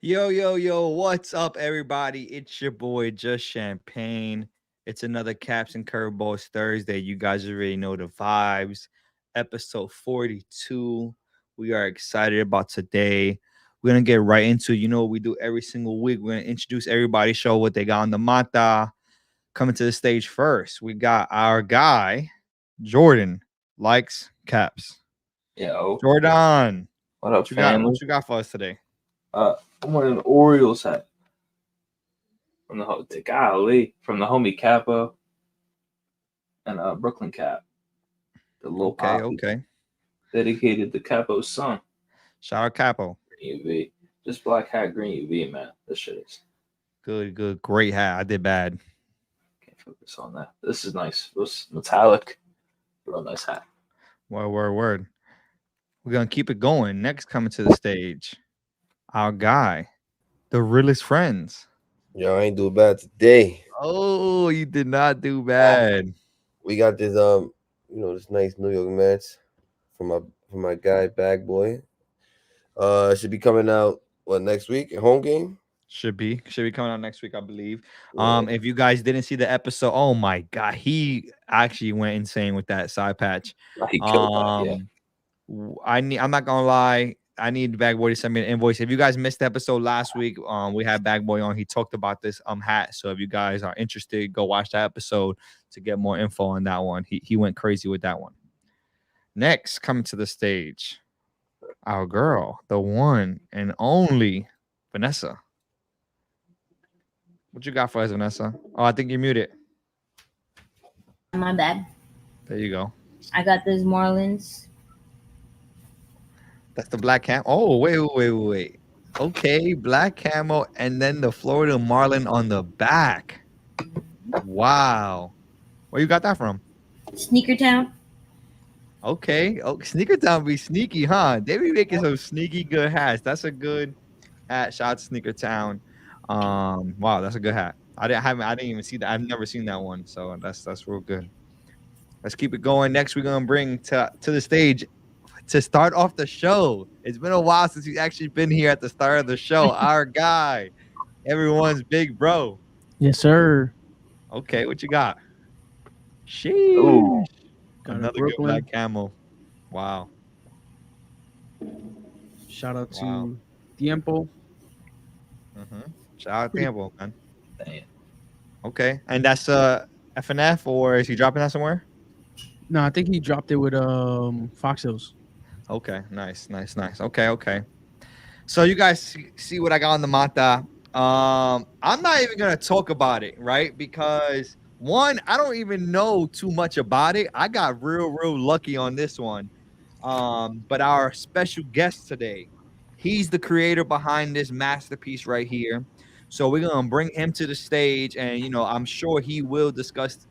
Yo, yo, yo, what's up, everybody? It's your boy, Just Champagne. It's another Caps and Curveballs Thursday. You guys already know the vibes. Episode 42. We are excited about today. We're going to get right into it. You know what we do every single week. We're going to introduce everybody, show what they got on the mata. Coming to the stage first, we got our guy, Jordan, likes caps. Yo, Jordan, what up, what you got? family? What you got for us today? I'm wearing an Orioles hat from from the homie Capo and Brooklyn Cap, the little Okay, poppy, okay. dedicated to Capo's son. Shout out Capo. Green UV, just black hat, green UV, man. This shit is Good, good, great hat. I did bad. can't focus on that. This is nice. This metallic, real nice hat. Word, word, word. We're gonna keep it going. Next, coming to the stage, our guy, the realest friends. Yo, I ain't do bad today. Oh, you did not do Ah. bad. We got this this nice New York Mets from my guy Bag Boy. It should be coming out next week? A home game? Should be coming out next week, I believe. Yeah. If you guys didn't see the episode, oh my god, he actually went insane with that side patch. He killed that. Yeah. I'm not gonna lie. I need Bag Boy to send me an invoice. If you guys missed the episode last week, we had Bag Boy on. He talked about this hat. So if you guys are interested, go watch that episode to get more info on that one. He went crazy with that one. Next, coming to the stage, our girl, the one and only Vanessa. What you got for us, Vanessa? Oh, I think you're muted. My bad. There you go. I got this Marlins. That's the black cam. Oh, wait. Okay, black camo, and then the Florida Marlin on the back. Wow. Where you got that from? Sneaker Town. Okay. Oh, Sneaker Town be sneaky, huh? They be making some sneaky good hats. That's a good hat. Shout out to Sneaker Town. Wow, that's a good hat. I didn't even see that. I've never seen that one. So that's real good. Let's keep it going. Next, we're gonna bring to the stage to start off the show. It's been a while since he's actually been here at the start of the show. Our guy, everyone's big bro. Yes, sir. Okay, what you got? Sheesh. Ooh. Got a Another good Brooklyn. black camo. Wow. Shout out to Wow. Tiempo. Shout out to Campbell, man. Damn. Okay, and that's FNF, or is he dropping that somewhere? No, I think he dropped it with Fox Hills. Okay, nice. Okay. So you guys see what I got on the mata. I'm not even gonna talk about it, right? Because one, I don't even know too much about it. I got real lucky on this one. But our special guest today, he's the creator behind this masterpiece right here. So we're gonna bring him to the stage, and I'm sure he will discuss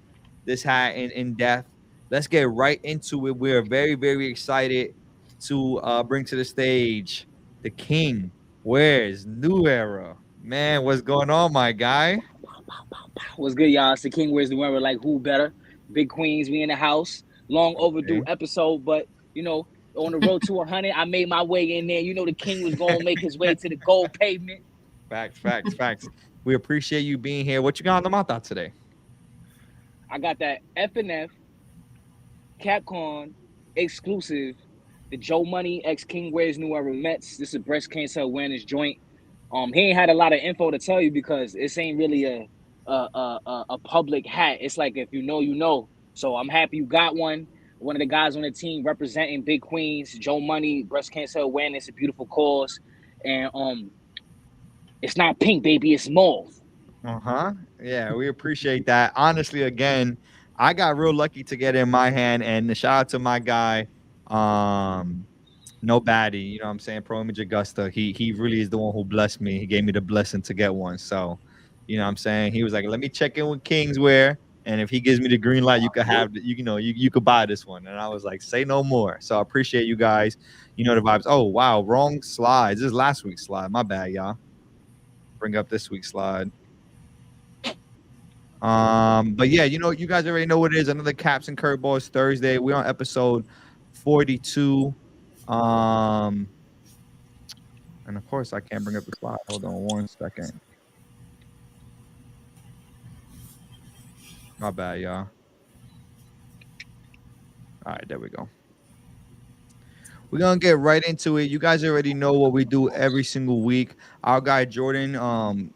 this hat in depth. Let's get right into it. We're very excited to bring to the stage the king. Where's New Era? Man, what's going on, my guy? What's good, y'all? It's the King. Where's the winner? Like, who better? Big Queens, we in the house. Long overdue episode, but on the road to 100, I made my way in there. The King was gonna make his way to the gold pavement. Facts. We appreciate you being here. What you got on the mouth today? I got that FNF Capcom exclusive, the Joe Money X King Wears New Era Mets. This is a breast cancer awareness joint. He ain't had a lot of info to tell you because this ain't really a public hat. It's like if you know, you know. So I'm happy you got one. One of the guys on the team representing Big Queens, Joe Money, breast cancer awareness, a beautiful cause. And it's not pink, baby, it's mauve. Yeah, we appreciate that. Honestly, again, I got real lucky to get it in my hand, and shout out to my guy, No Baddie, you know what I'm saying? Pro Image Augusta. He really is the one who blessed me. He gave me the blessing to get one. So, you know what I'm saying? He was like, let me check in with Kingswear. And if he gives me the green light, you could have you could buy this one. And I was like, say no more. So I appreciate you guys. You know the vibes. Oh wow, wrong slides. This is last week's slide. My bad, y'all. Bring up this week's slide. But yeah, you guys already know what it is. Another Caps and Curveballs Thursday. We're on episode 42. And of course, I can't bring up the slide. Hold on 1 second. My bad, y'all. All right, there we go. We're gonna get right into it. You guys already know what we do every single week. Our guy Jordan,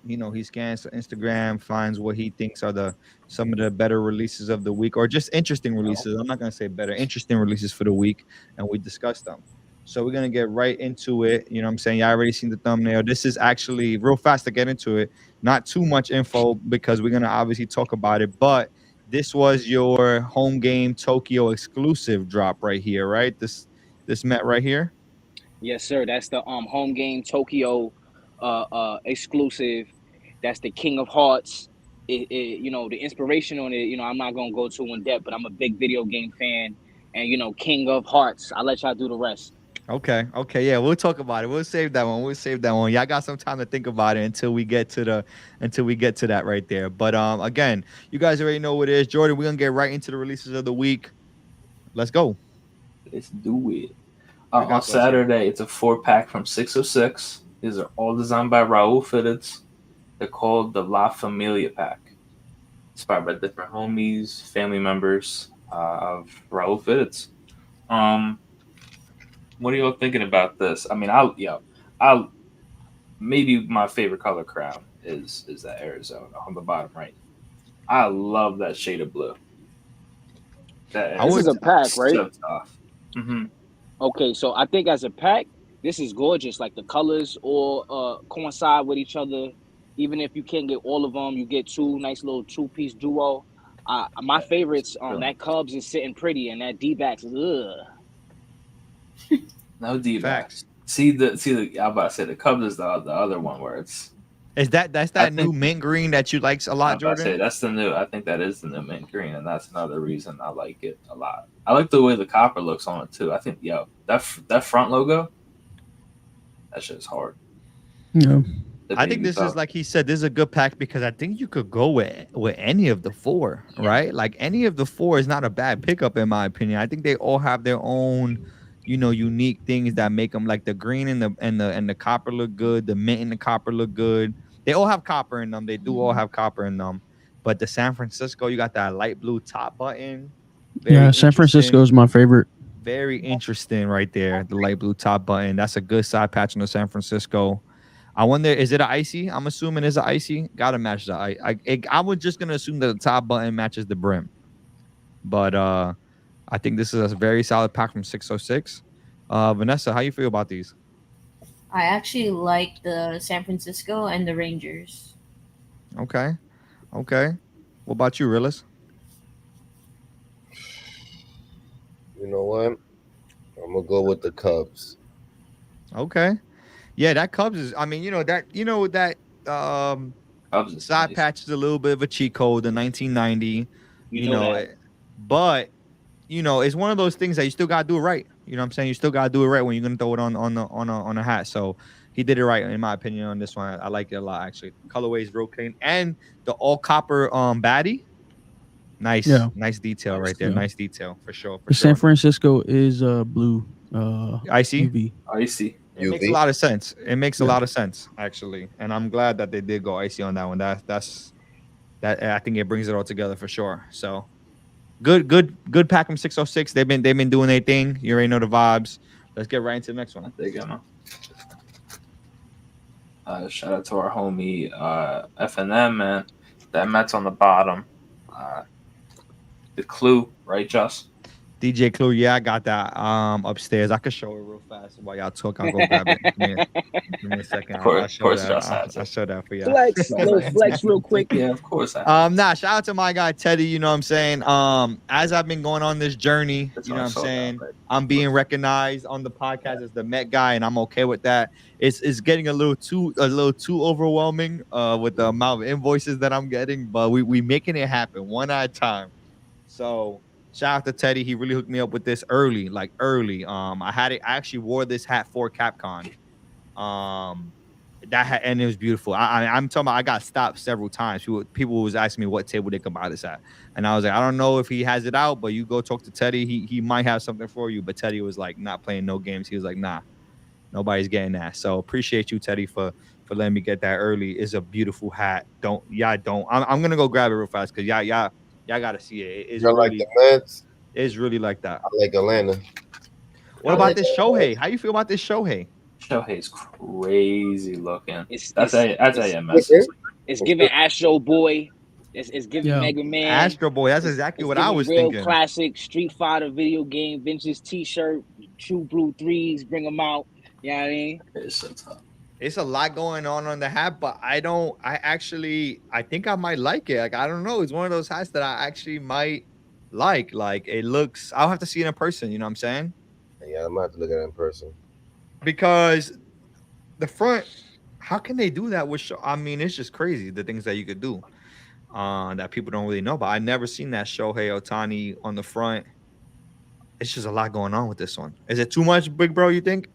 he scans Instagram, finds what he thinks are some of the better releases of the week, or just interesting releases. I'm not gonna say better, interesting releases for the week, and we discuss them. So we're gonna get right into it. You know what I'm saying? Y'all already seen the thumbnail. This is actually real fast to get into it. Not too much info because we're gonna obviously talk about it, but this was your home game Tokyo exclusive drop right here, right? This Met right here. Yes, sir. That's the home game Tokyo exclusive. That's the King of Hearts. The inspiration on it, I'm not gonna go too in depth, but I'm a big video game fan, and King of Hearts. I'll let y'all do the rest. Okay. Yeah, we'll talk about it. We'll save that one. Y'all got some time to think about it until we get to that right there. But again, you guys already know what it is. Jordan, we're gonna get right into the releases of the week. Let's go. Let's do it. On Saturday, it's a 4-pack from 606. These are all designed by Raul Fitteds. They're called the La Familia pack. Inspired by different homies, family members of Raul Fitteds. What are y'all thinking about this? I mean, I maybe my favorite color crown is that Arizona on the bottom right. I love that shade of blue. This is a pack, right? So tough. Mm-hmm. Okay, so I think as a pack, this is gorgeous. Like the colors all coincide with each other. Even if you can't get all of them, you get two nice little 2-piece duo. My favorites, that Cubs is sitting pretty, and that D-backs is No D-backs. See the I'm about to say the Cubs is the other one where it's. That's that new mint green that you like a lot, Jordan? Say, that's the new. I think that is the new mint green, and that's another reason I like it a lot. I like the way the copper looks on it too. I think that front logo, that shit's hard. Yeah. I think this is, like he said, this is a good pack because I think you could go with any of the four, right? Like any of the four is not a bad pickup in my opinion. I think they all have their own, unique things that make them, like the green and the copper look good. The mint and the copper look good. They all have copper in them. They do all have copper in them. But the San Francisco, you got that light blue top button. San Francisco is my favorite. Very interesting right there. The light blue top button. That's a good side patch on the San Francisco. I wonder, is it an icy? I'm assuming it's an icy. Gotta match the I was just gonna assume that the top button matches the brim. But I think this is a very solid pack from 606. Vanessa, how you feel about these? I actually like the San Francisco and the Rangers. Okay. What about you, Rillis? You know what? I'm gonna go with the Cubs. Okay. Yeah, that Cubs is. I mean, that side patch is a little bit of a cheat code. The 1990. But it's one of those things that you still gotta do it right. You know what I'm saying? You still gotta do it right when you're gonna throw it on a hat. So he did it right in my opinion on this one. I like it a lot actually. Colorway is real clean, and the all copper baddie. Nice, nice detail right there. Nice detail for sure. San Francisco is blue. Icy. UV. Icy. It makes a lot of sense. It makes a lot of sense actually, and I'm glad that they did go icy on that one. That I think it brings it all together for sure. So good pack from 606. They've been doing their thing. You already know the vibes. Let's get right into the next one. There you go, man. Shout out to our homie FNM, man. That Mets on the bottom. The Clue, right, Joss? DJ Clue, yeah, I got that upstairs. I could show it real fast while y'all talk. I'll go grab it. Give me a second. I'll show that for you. Flex real quick. Yeah, of course. Shout out to my guy Teddy, you know what I'm saying? As I've been going on this journey, you know what I'm saying? I'm being recognized on the podcast as the Met guy, and I'm okay with that. It's getting a little too overwhelming with the amount of invoices that I'm getting, but we making it happen one at a time. So shout out to Teddy. He really hooked me up with this early. I actually wore this hat for Capcom. That hat, and it was beautiful. I'm talking about I got stopped several times. People was asking me what table they could buy this at. And I was like, I don't know if he has it out, but you go talk to Teddy. He might have something for you. But Teddy was like not playing no games. He was like, nah. Nobody's getting that. So appreciate you, Teddy, for letting me get that early. It's a beautiful hat. Don't. I'm gonna go grab it real fast because y'all gotta see it. It's You like the really Mets? it's really like that. I like Atlanta. What about this Shohei? How you feel about this Shohei? Shohei's crazy looking. It's That's it's that's it's AMS. Okay. it's giving Astro Boy. It's giving Yeah. Mega Man. Astro Boy. That's It's, exactly it's what I giving was real thinking. classic Street Fighter video game vintage T-shirt, True Blue threes. Bring them out. You know what I mean? It's so tough. It's a lot going on the hat, but I think I might like it. Like, I don't know. It's one of those hats that I actually might like. Like, it looks, I'll have to see it in person. You know what I'm saying? Yeah, I'm gonna have to look at it in person. Because the front, how can they do that with I mean, it's just crazy the things that you could do that people don't really know. But I never seen that Shohei Otani on the front. It's just a lot going on with this one. Is it too much, big bro, you think?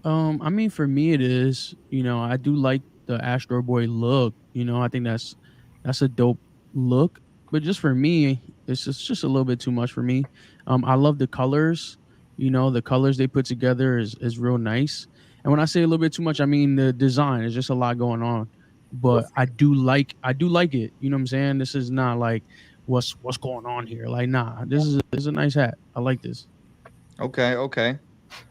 I mean, for me, it is. You know, I do like the Astro Boy look. You know, I think that's a dope look. But just for me, it's just a little bit too much for me. I love the colors. You know, the colors they put together is real nice. And when I say a little bit too much, I mean the design. Is just a lot going on. But I do like it. You know what I'm saying? This is not like what's going on here. Like, nah, this is a nice hat. I like this. Okay.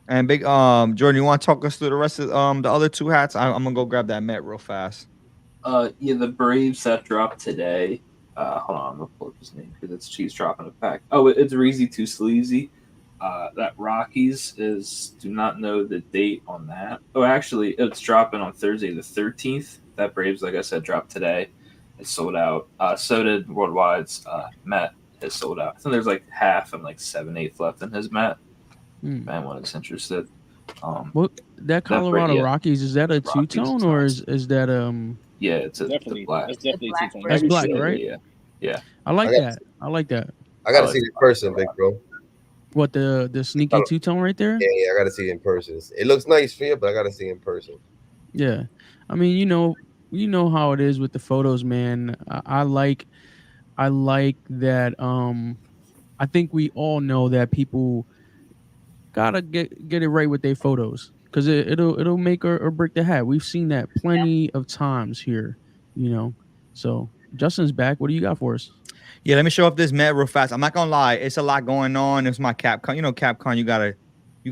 And big Jordan, you want to talk us through the rest of the other two hats? I'm gonna go grab that Met real fast. Yeah, the Braves that dropped today. Hold on, I'm gonna pull up his name because she's dropping a pack. Oh, it's Reezy Too Sleazy. That Rockies is do not know the date on that. Oh, actually, it's dropping on Thursday the 13th. That Braves, like I said, dropped today. It's sold out. So did Worldwide's Met has sold out. I think there's like half and like 7/8 left in his Met. If anyone is interested. What that Colorado yeah. Rockies, is that a Rockies two-tone or is that Yeah, it's Definitely, the black. it's definitely The black two-tone. That's Very black, short. right? Yeah. I like I got- that. I like that. I gotta Oh, see it in person, big bro. What the sneaky two-tone right there? Yeah, I gotta see it in person. It looks nice for you, but I gotta see it in person. Yeah. I mean, you know how it is with the photos, man. I like that I think we all know that people gotta get it right with their photos because it'll make or break the hat. We've seen that plenty of times here, you know. So Justin's back. What do you got for us? Yeah, let me show off this Met real fast. I'm not gonna lie, it's a lot going on. It's my Capcom. You know, Capcom, you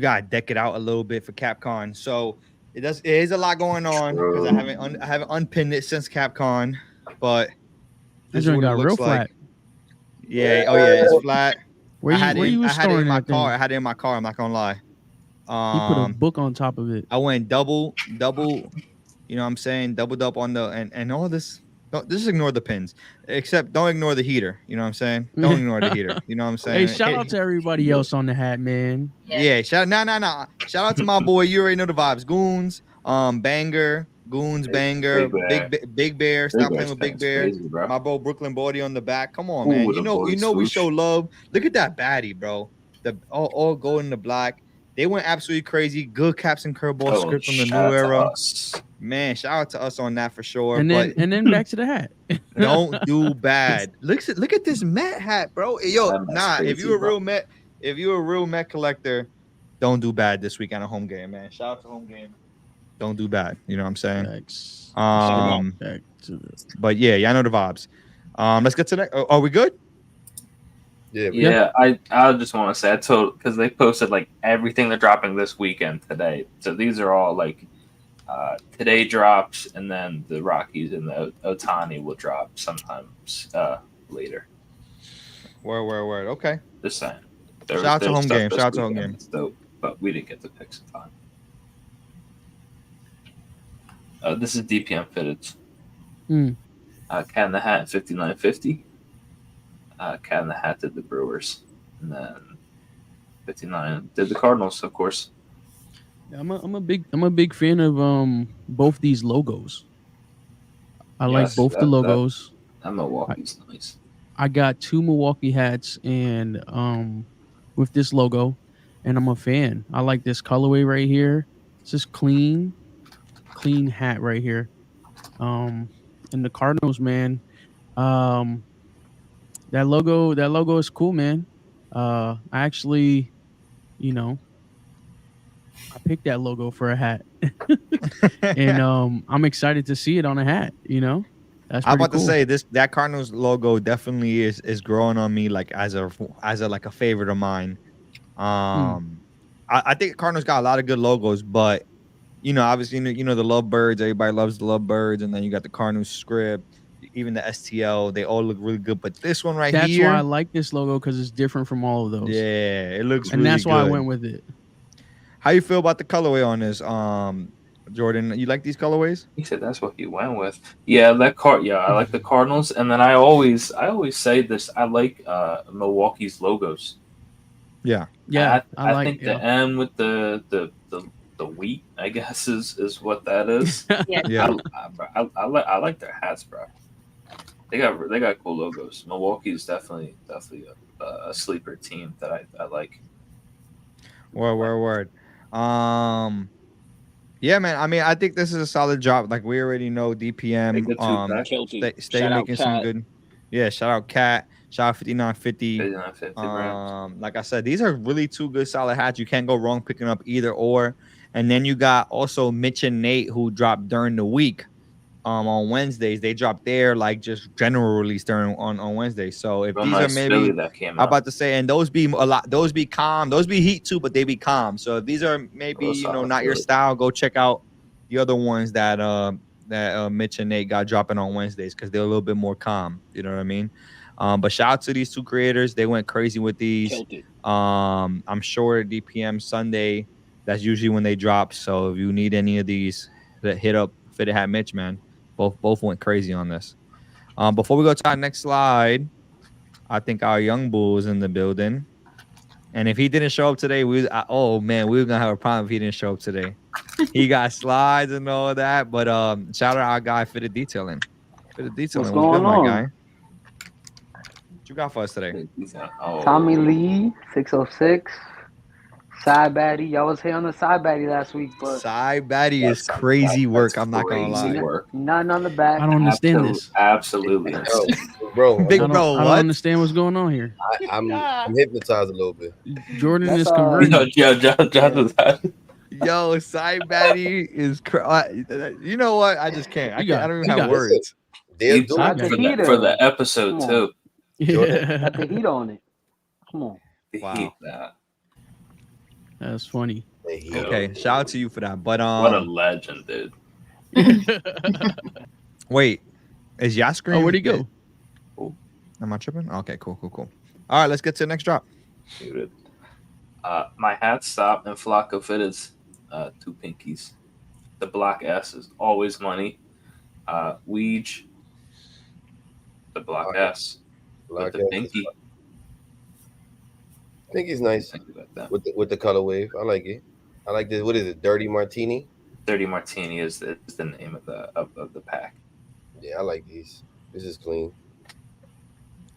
gotta deck it out a little bit for Capcom. So it is a lot going on because I haven't unpinned it since Capcom, but That this is joint what it got looks real like. flat. Yeah, oh yeah, it's flat. Where you I had it storing in my that thing? car. I had it in my car. I'm not gonna lie. He put a book on top of it. I went double. You know what I'm saying? Doubled up on the and all this. Just ignore the pins. Except don't ignore the heater. You know what I'm saying? Don't ignore the heater. You know what I'm saying? Hey, shout out to everybody else on the hat, man. Yeah, shout out to my boy. You already know the vibes. Goons, banger, Goons, banger, Big Bear. Stop playing with Big Bear. Crazy, bro. My bro Brooklyn Body on the back. Come on, Ooh, man. with You a know boy we swoosh. show love. Look at that baddie, bro. The all gold in the black. They went absolutely crazy. Good caps and curveball script from the new era. Man, shout out to us on that for sure. And then back to the hat. Don't do bad. Look at this Met hat, bro. Yo, Crazy, if you're a bro. real Met collector, don't do bad this weekend at home game, man. Shout out to home game. Don't do bad. You know what I'm saying? Thanks. But yeah, I know the vibes. Let's get to that. Are we good? Yeah. I just want to say I told because they posted like everything they're dropping this weekend today. So these are all like today drops, and then the Rockies and the Otani will drop sometimes later. Word. Okay. Just saying. Shout out to home game. Shout out to home game. It's dope, but we didn't get to pick some time. This is DPM fitted. Cat in the Hat 5950. Cat in the Hat did the Brewers, and then 59 did the Cardinals, of course. I'm a big fan of both these logos. I like both the logos. That Milwaukee's nice. I got 2 Milwaukee hats and with this logo, and I'm a fan. I like this colorway right here. It's just clean hat right here. And the Cardinals, man. That logo is cool, man. I actually, I picked that logo for a hat, and I'm excited to see it on a hat. That's I'm pretty about to cool. say that Cardinals logo definitely is growing on me like as a like a favorite of mine. I think Cardinals got a lot of good logos, but obviously the lovebirds. Everybody loves the lovebirds, and then you got the Cardinals script, even the STL. They all look really good, but this one right That's why I here, like this logo because it's different from all of those. yeah, it looks and really that's why I good. went with it. How you feel about the colorway on this, Jordan? You like these colorways? He said that's what he went with. Yeah, that card. Yeah, I like the Cardinals, and then I always say this. I like Milwaukee's logos. Yeah, I think the M with the wheat, I guess, is what that is. Yeah. Yeah. I like their hats, bro. They got cool logos. Milwaukee is definitely a sleeper team that I like. Word. Yeah, man. I mean, I think this is a solid job. Like we already know DPM. Make a two-pack. Killed it. Stay Shout out making some Cat. good. Yeah, shout out Cat. Shout out 5950. 5950 brands. Like I said, these are really two good solid hats. You can't go wrong picking up either or. And then you got also Mitch and Nate who dropped during the week. On Wednesdays, they drop their like just general release during on Wednesday. So if Real these nice are maybe, Philly that came I'm out. about to say, and those be a lot, those be calm, those be heat too, but they be calm. So if these are maybe Real solid not your Philly. style, go check out the other ones that Mitch and Nate got dropping on Wednesdays because they're a little bit more calm. You know what I mean? But shout out to these two creators. They went crazy with these. Killed it. I'm sure DPM Sunday, that's usually when they drop. So if you need any of these, hit up Fitted Hat Mitch, man. Both went crazy on this. Before we go to our next slide, I think our young bull is in the building. And if he didn't show up today, we were gonna have a problem if he didn't show up today. He got slides and all that. But shout out our guy Fitted Detailing. Fitted Detailing, what's good, my guy? What you got for us today? Tommy Lee, 606. Side baddie. Y'all was here on the side baddie last week, but Side baddie is crazy work. I'm not gonna lie. nothing on the back. I don't understand this. Absolutely. Bro, Big I bro, don't what? understand what's going on here. I'm hypnotized a little bit. Jordan That's is all. converted. Yo, side baddie is you know what? I just can't. I don't even have words. They'll do Got the it. heater. For the episode Come too. Yeah. Got the heat on it. Come on. Wow. That's funny. Okay, shout out to you for that. But What a legend, dude. wait, is Yaskrin? Oh, where'd he go? Am I tripping? Okay, cool. All right, let's get to the next drop. Dude. My hat stop and flock of fitteds, 2 pinkies. The black S is always money. Weege, the black S, with the pinky. Pinky's nice with the color wave. I like it. I like this. What is it? Dirty Martini. Dirty Martini is the name of the pack. Yeah, I like these. This is clean.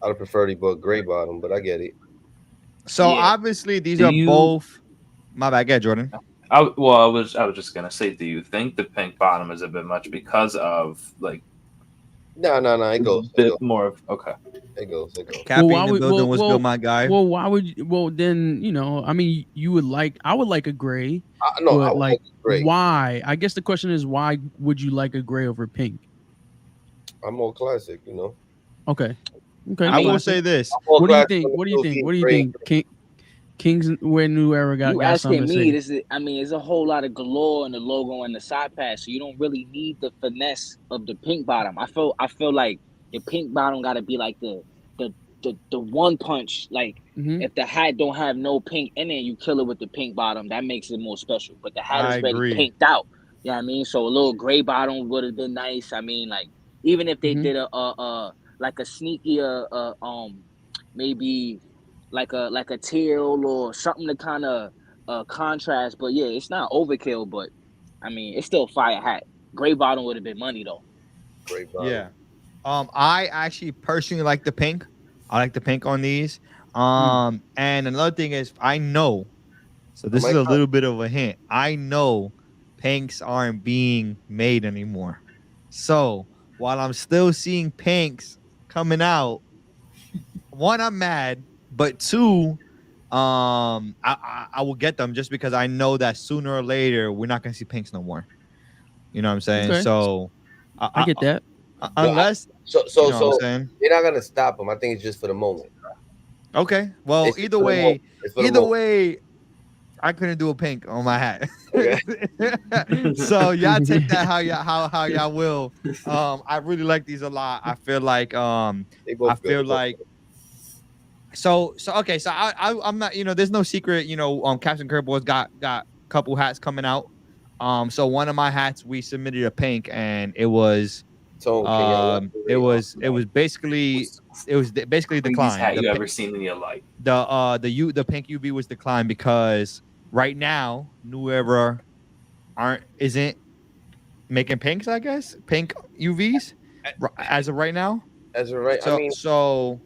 I'd have preferred he bought gray bottom, but I get it. So Yeah. obviously these are both. My bad, get Jordan. I was just gonna say, do you think the pink bottom is a bit much because of like? No. It goes. A bit more of okay. It goes. Cappy in the building was good, my guy. Well, why would you? Well, then I mean, I would like a gray. I would like gray. Why? I guess the question is, why would you like a gray over pink? I'm more classic, Okay. I will say this. What do you think? Kings where New Era got You got asking something to me? say. This is. I mean, there's a whole lot of galore in the logo and the side pass, so you don't really need the finesse of the pink bottom. I feel like the pink bottom got to be like the one punch. Like if the hat don't have no pink in it, you kill it with the pink bottom. That makes it more special. But the hat is already pinked out. You know what I mean? So a little gray bottom would have been nice. I mean, like even if they did a like a sneakier maybe like a teal or something to kind of contrast. But yeah, it's not overkill. But I mean, it's still a fire hat. Gray bottom would have been money though. Gray bottom. Yeah. I actually personally like the pink. I like the pink on these. And another thing is, I know. So this is a little bit of a hint. I know pinks aren't being made anymore. So while I'm still seeing pinks coming out, one, I'm mad, but two, I will get them just because I know that sooner or later we're not gonna see pinks no more. You know what I'm saying? Okay. So I get that. unless So you know what I'm saying. they're not gonna stop them. I think it's just for the moment. Okay. Well, It's just for the moment. It's for the either moment. way, I couldn't do a pink on my hat. Okay. So y'all take that how y'all will. I really like these a lot. I feel like They both I good. feel They both like good. so okay. So I'm not, there's no secret, Captain Curveballs got a couple hats coming out. So one of my hats we submitted a pink and it was Tone, can y'all it was basically Craziest declined. hat you ever seen in your life. The pink UV was declined because right now New Era isn't making pinks, I guess, pink UVs as of right now. As of right, So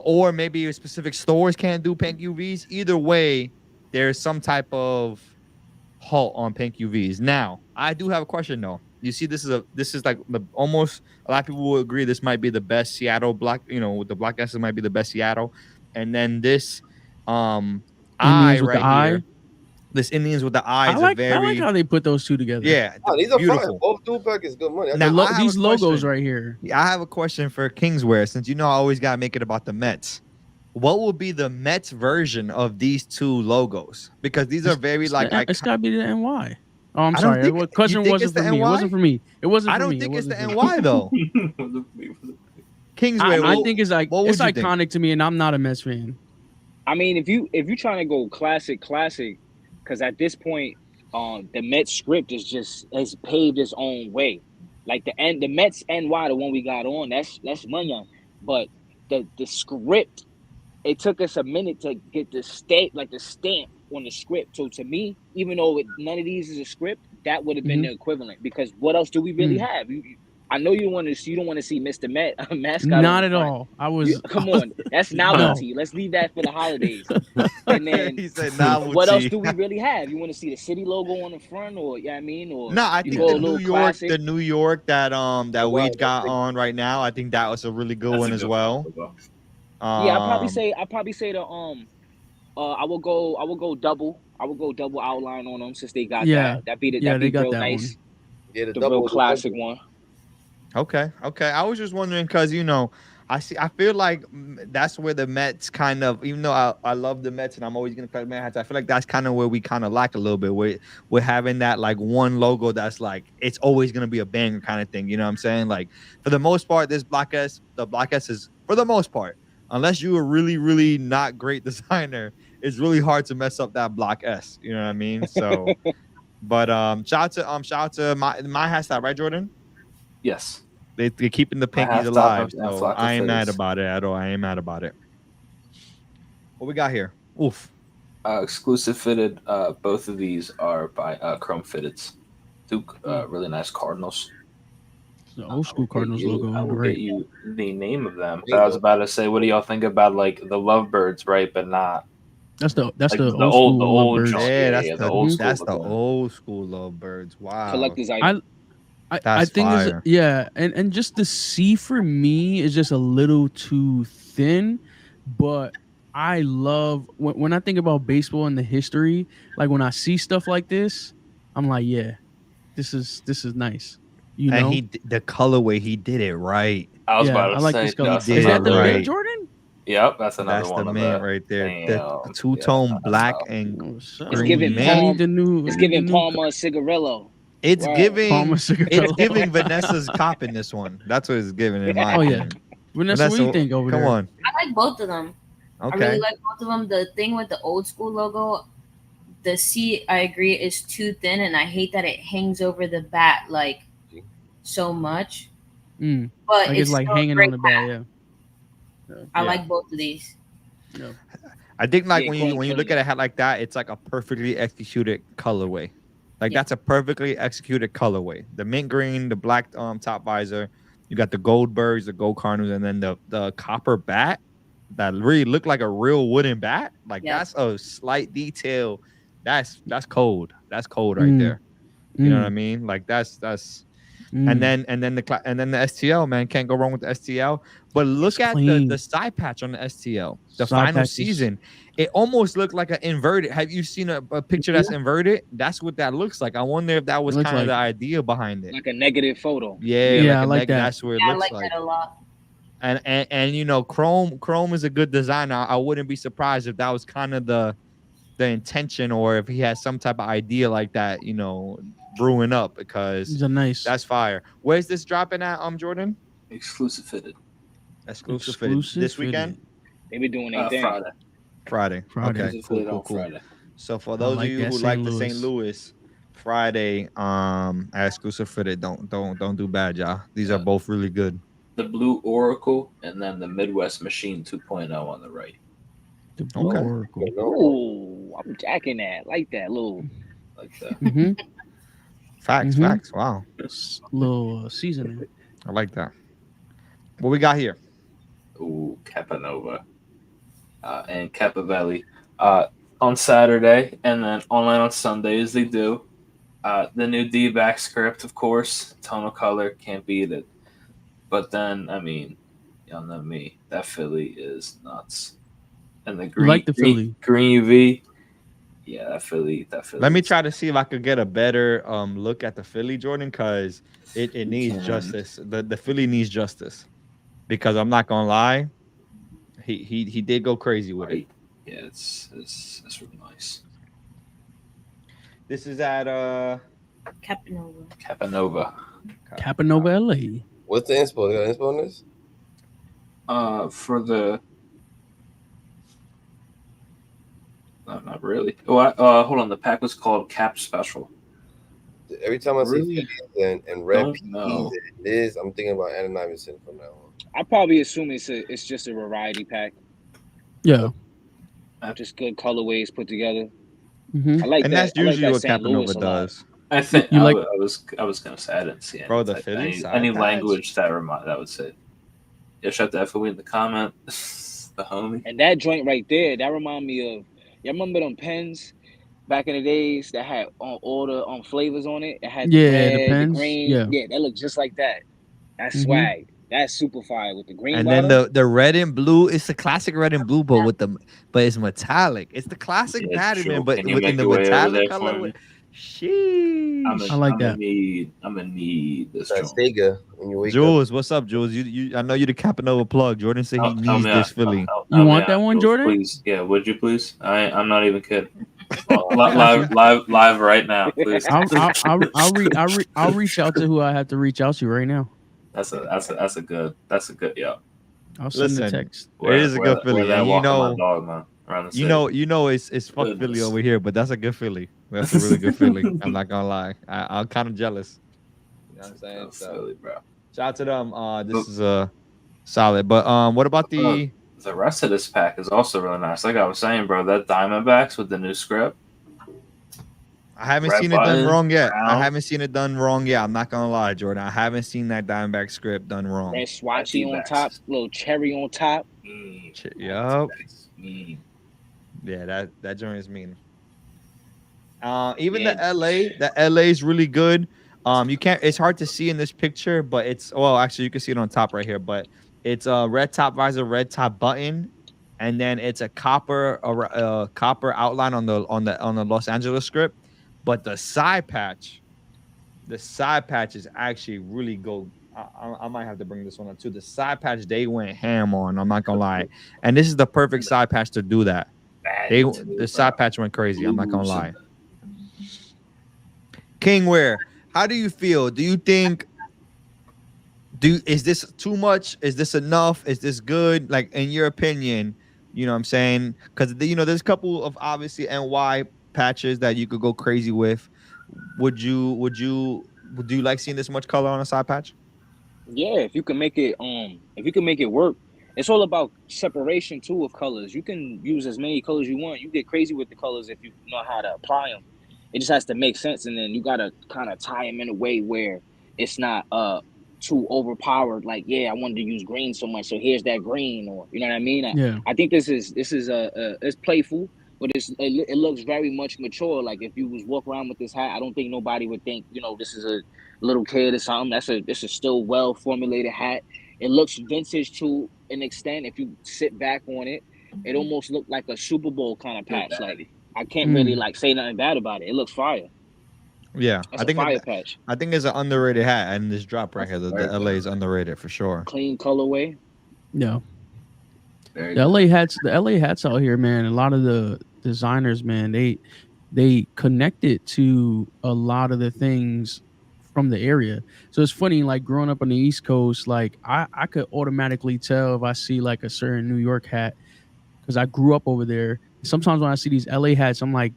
or maybe specific stores can't do pink UVs. Either way, there's some type of halt on pink UVs. Now, I do have a question though. You see, this is like almost a lot of people will agree this might be the best Seattle black. With the black S's might be the best Seattle, and then this eye with the right eye. here. This Indians with the eye I is like a very I like how they put those two together. yeah. these are beautiful. fine. Both dual pack is good money. Now, I have These a logos question. right here. I have a question for Kingswear, since I always gotta make it about the Mets. What will be the Mets version of these two logos? Because these are very It's gotta be the NY. Oh, I'm I don't sorry. think- What question you think wasn't it's the for me? It NY? wasn't for me. It wasn't I for don't me. think It it's the wasn't for me. NY though. Kingswear, I think it's like what would it's you think? iconic to me, and I'm not a Mets fan. I mean, if you're trying to go classic, because at this point, the Mets script has paved its own way. Like the Mets NY, the one we got on, that's money. But the script, it took us a minute to get the stamp on the script. So to me, even though none of these is a script, that would have been the equivalent. Because what else do we really have? I know you don't want to see Mr. Met mascot. Not at all. I was. Come on, that's novelty. Let's leave that for the holidays. And then He said novelty. what else do we really have? You want to see the city logo on the front, or or No, I you think go the a little New York, classic? that we Wow, got on right now. I think that was a really good one as well. Yeah, I'd probably say the I will go double. I will go double outline on them since they got that. That'd be they got real that nice. one. Yeah, The real classic one. Okay. I was just wondering because I feel like that's where the Mets kind of, even though I love the Mets and I'm always gonna collect Met hats, I feel like that's kind of where we kind of lack a little bit. We're having that like one logo that's like it's always gonna be a banger kind of thing. You know what I'm saying? Like for the most part, the Black S is for the most part, unless you're a really really not great designer, it's really hard to mess up that Black S. You know what I mean? So, but shout out to my hashtag, right, Jordan? Yes. They're keeping the pinkies alive, so I ain't mad about it at all. I ain't mad about it. What we got here? Oof. Exclusive fitted. Both of these are by Chrome Fitteds. Two really nice Cardinals. The old school Cardinals logo. I will Right. get you the name of them. But I was about to say, what do y'all think about like the Lovebirds, right? But not. That's the Like old school Lovebirds. joint. Yeah, the old school. That's the old school Lovebirds. Wow. Collector's item. I think fire. and just the C for me is just a little too thin, but I love when I think about baseball and the history, like when I see stuff like this, I'm like, yeah, this is nice. And the colorway, he did it right. I was about to like say, this color. He Is did that the right. mint, Jordan? Yep, that's another That's one. the of mint the, right there. damn, The two-tone black and It's green giving mint. It's giving Palma Cigarillo. It's Wow. giving Palma it's Cigarillo. giving Vanessa's cop in this one. That's what it's giving in my Oh yeah, opinion. Vanessa, what do you think over come there? on. I like both of them. I Okay. really like both of them. The thing with the old school logo, the C, I agree, is too thin, and I hate that it hangs over the bat like so much. Mm, But like it's like still a hanging great on the bat. hat. Yeah. I like both of these. Yeah. I think like Yeah, when you look at a hat like that, it's like a perfectly executed colorway. Like that's a perfectly executed colorway. The mint green, the black top visor, you got the gold birds, the gold cardinals, and then the copper bat that really look like a real wooden bat. Like that's a slight detail. That's cold. That's cold right there. You know what I mean? Like that's And then the STL, man, can't go wrong with the STL. But look at the side patch on the STL, the final season. It almost looked like an inverted. Have you seen a picture that's inverted? That's what that looks like. I wonder if that was kind of the idea behind it. Like a negative photo. Yeah, I like that. That's where it looks like that a lot. And you know, Chrome is a good designer. I wouldn't be surprised if that was kind of the intention, or if he has some type of idea like that, you know, brewing up, because that's fire. Where's this dropping at, Jordan? Exclusive fitted this weekend. They be doing their thing. Friday. Okay, cool. Friday. So for those of you who like the St. Louis, Friday, at exclusive fitted, don't do bad, y'all. These are both really good. The Blue Oracle and then the Midwest Machine 2.0 on the right. The Blue Oracle. Oh, I'm jacking that. Like that little. Like that. Facts. Wow. Little seasoning. I like that. What we got here? Ooh, Capanova. And Capavelli. On Saturday, and then online on Sunday as they do. The new D-back script, of course. Tonal color, can't beat it. But then, I mean, y'all know me. That Philly is nuts. And the green, Philly green UV. Yeah, that Philly. Let me try to see if I could get a better look at the Philly, Jordan, because it needs justice. The Philly needs justice, because I'm not gonna lie, he did go crazy with it. Yeah, it's really nice. This is at Capanova, LA. What's the inspo? You got inspo on this? For the no, not really. Oh, hold on. The pack was called Cap Special. Every time I see Phillies and red PEs, I'm thinking about Allen Iverson from now on. I probably assume it's just a variety pack. Yeah. Just good colorways put together. Mm-hmm. I like and that. That's usually like what that Capanova does. I think I was gonna say I didn't see any. Bro, the Phillies any language that would say. Yeah, shout out to FOE in the comment. The homie. And that joint right there, that remind me of. Y'all remember them pens back in the days that had all the flavors on it? It had the red, the pens. The green. Yeah, that looked just like that. That's swag. That's super fire with the green. And bottom. then the red and blue, it's the classic red and blue, but it's metallic. It's the classic Batman, but within the metallic color. I like that. I'm gonna need this. Stega when you wake Jules, up. what's up, Jules? You I know you're the Capanova plug. Jordan said he needs this Philly. You want that one, Jordan? Please, yeah. Would you please? I'm not even kidding. live right now, please. I'll reach out to who I have to reach out to right now. That's a good yeah. I'll send the text. It is a good Philly, and you know it's fuck Philly over here, but that's a good Philly. That's a really good Philly. I'm not gonna lie. I'm kind of jealous. You know what I'm saying? Philly, bro. Shout out to them. This is solid. But what about the rest of this pack is also really nice. Like I was saying, bro, that Diamondbacks with the new script. I haven't seen it done wrong yet. I'm not gonna lie, Jordan. I haven't seen that Diamondback script done wrong. That swatchy on top, little cherry on top. Yup. Yeah, that joint is mean. Even the LA is really good. It's hard to see in this picture, but actually you can see it on top right here, but it's a red top visor, red top button, and then it's a copper outline on the Los Angeles script. But the side patch is actually really good. I might have to bring this one up too. The side patch they went ham on. I'm not gonna lie, and this is the perfect side patch to do that. The side patch went crazy. I'm not gonna lie. Kingware, how do you feel? Do you think? Is this too much? Is this enough? Is this good? Like in your opinion, you know what I'm saying? Because there's a couple of obviously NY patches that you could go crazy with. Would you like seeing this much color on a side patch? Yeah, if you can make it work. It's all about separation too of colors. You can use as many colors you want. You get crazy with the colors if you know how to apply them. It just has to make sense, and then you gotta kind of tie them in a way where it's not too overpowered. Like, yeah, I wanted to use green so much, so here's that green, or you know what I mean? Yeah. I think this is it's playful but it looks very much mature. Like if you was walk around with this hat, I don't think nobody would think, you know, this is a little kid or something. This is still well formulated hat. It looks vintage to an extent. If you sit back on it, it almost looked like a Super Bowl kind of patch. Like I can't really like say nothing bad about it. It looks fire. Yeah, It's a fire patch. I think it's an underrated hat, and this drop right here, the LA is underrated for sure. Clean colorway. No. Very The LA hats out here, man. A lot of the designers, man, they connected to a lot of the things from the area. So it's funny, like growing up on the East Coast, like I could automatically tell if I see like a certain New York hat because I grew up over there. Sometimes when I see these LA hats, I'm like,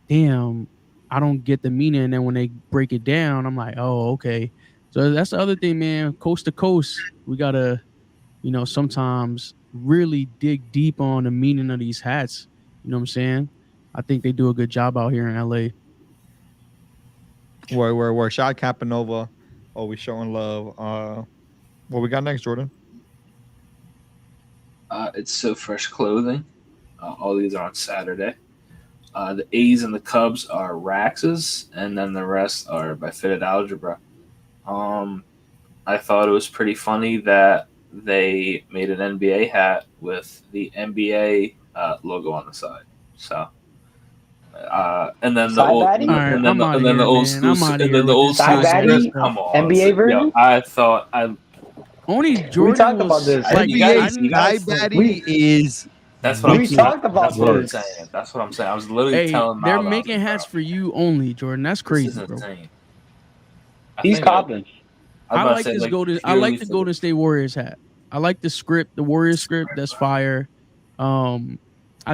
damn, I don't get the meaning. And then when they break it down, I'm like, oh, okay. So that's the other thing, man. Coast to coast, we gotta, you know, sometimes really dig deep on the meaning of these hats. You know what I'm saying? I think they do a good job out here in LA. Where Shot Capanova, always showing love. What we got next, Jordan? It's So Fresh Clothing. All these are on Saturday. The A's and the Cubs are Rax's, and then the rest are by Fitted Algebra. I thought it was pretty funny that they made an NBA hat with the NBA logo on the side. So, and then the old, Side baddie? and then the old school, and then the old school. Side baddie? Come on, NBA version? Yo, I thought Only Jordan talked was, about this. Like, NBA Baddie is. that's what We I'm saying. talked about That's what I'm this. saying. That's what I'm saying. I was literally hey, telling they're Mal, making hats for you only, Jordan. That's crazy, This is bro. insane. He's copping. I like this Golden. I like the Golden State Warriors hat. I like the script, the Warriors script. That's fire. I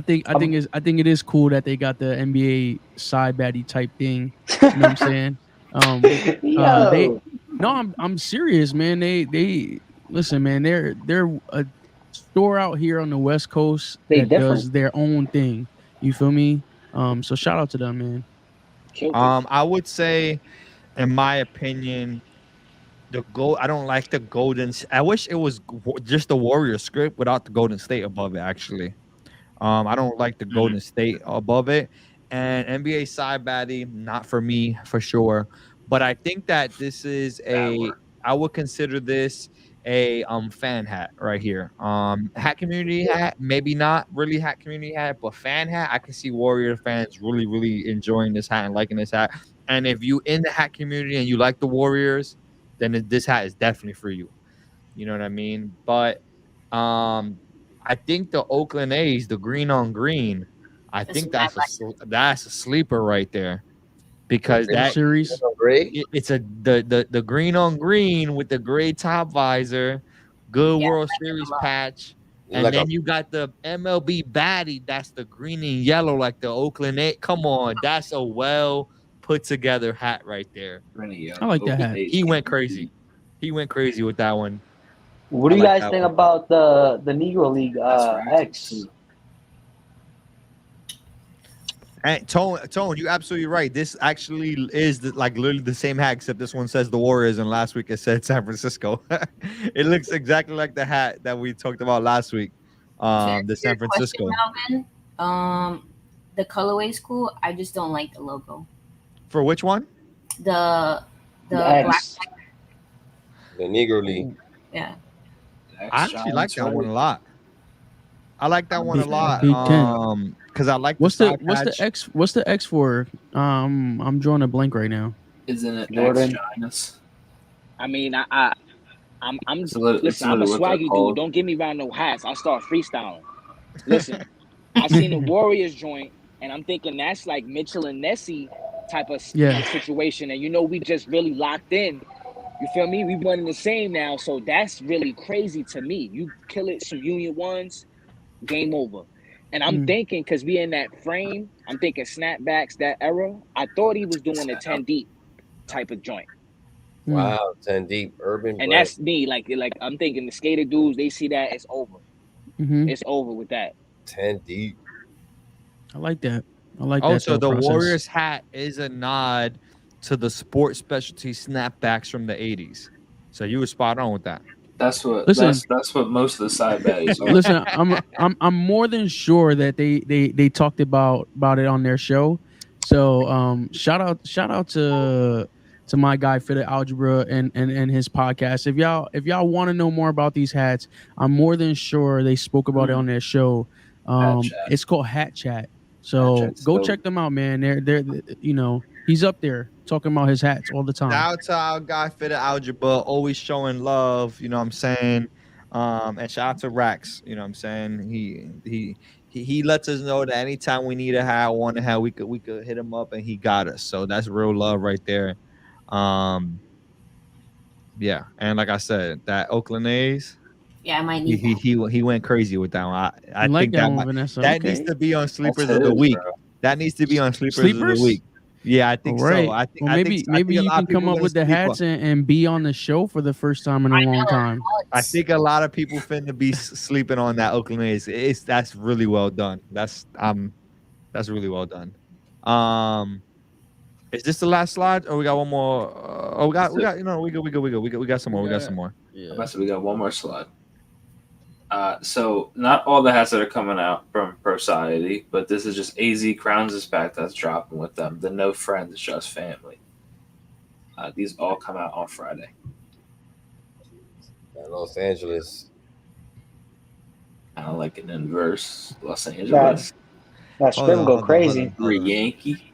think it is cool that they got the NBA side baddie type thing. You know what I'm saying? Yo. I'm serious, man. They listen, man. They're a store out here on the West Coast that does their own thing. You feel me? So shout out to them, man. I would say, in my opinion, I don't like the golden. I wish it was just the Warrior script without the Golden State above it. Actually, I don't like the Golden State above it. And NBA side baddie, not for me for sure. But I think that this is I would consider this a fan hat right here. Hat community hat, maybe not really hat community hat, but fan hat. I can see Warrior fans really enjoying this hat and liking this hat. And if you in the hat community and you like the Warriors, then this hat is definitely for you. You know what I mean? But I think the Oakland A's, the green on green, I think that's a sleeper right there. Because that series, it's the green on green with the gray top visor, good World Series patch, and like then you got the MLB baddie. That's the green and yellow, like the Oakland A's. Come on, that's a well put together hat right there. I like that hat. He went crazy. He went crazy with that one. What do you guys think about the Negro League X? And Tone, you're absolutely right. This actually is literally the same hat, except this one says the Warriors, and last week it said San Francisco. It looks exactly like the hat that we talked about last week. The San Francisco. Question, Melvin, the colorway's cool. I just don't like the logo. For which one? The black. The Negro League. Yeah. I actually like that one a lot. I like that one a lot. Because I like what's the X for? I'm drawing a blank right now. Isn't it Jordan? I mean, I'm a swaggy dude. Don't get me around no hats. I start freestyling. Listen, I seen the Warriors joint, and I'm thinking that's like Mitchell and Nessie type of situation. And we just really locked in. You feel me? We running the same now, so that's really crazy to me. You kill it, some Union ones, game over. And I'm thinking, because we in that frame, I'm thinking snapbacks, that era. I thought he was doing a 10 deep type of joint. Wow, 10 deep, urban. And that's me. Like I'm thinking the skater dudes, they see that, it's over. It's over with that. 10 deep. I like that. I like that. So the Warriors hat is a nod to the sports specialty snapbacks from the 80s. So you were spot on with that. That's what Listen. that's what most of the side baddies are. Listen, I'm more than sure that they talked about it on their show. So shout out to my guy Fit Algebra and his podcast. If y'all want to know more about these hats, I'm more than sure they spoke about it on their show. Hat Chat. It's called Hat Chat. Hat So Chat's go dope. check them out, man. They're he's up there talking about his hats all the time. Shout out to our guy Fit Algebra, always showing love. You know what I'm saying? And shout out to Rax. You know what I'm saying? He lets us know that anytime we need a hat, want a hat, we could hit him up and he got us. So that's real love right there. Yeah, and like I said, that Oakland A's. Yeah, I might need that. He went crazy with that one. I You like think that that one, Vanessa? that Okay. needs to be on sleepers That's of the his, week. bro. That needs to be on sleepers of Sleepers? the week. Yeah, I think All right. so. I think Well, I maybe think, I think a you lot can of people come up gonna with the sleep hats on- and be on the show for the first time in a long time. I think a lot of people finna be sleeping on that Oakland A's. That's really well done. That's really well done. Is this the last slide, or we got one more? We got we got some more. We got some more. Yeah. So we got one more slide. So not all the hats that are coming out from Society, but this is just AZ Crowns' pack that's dropping with them. The No Friends, Just Family. These all come out on Friday. Los Angeles. I don't like an inverse Los Angeles. That scrim go crazy. Yankee.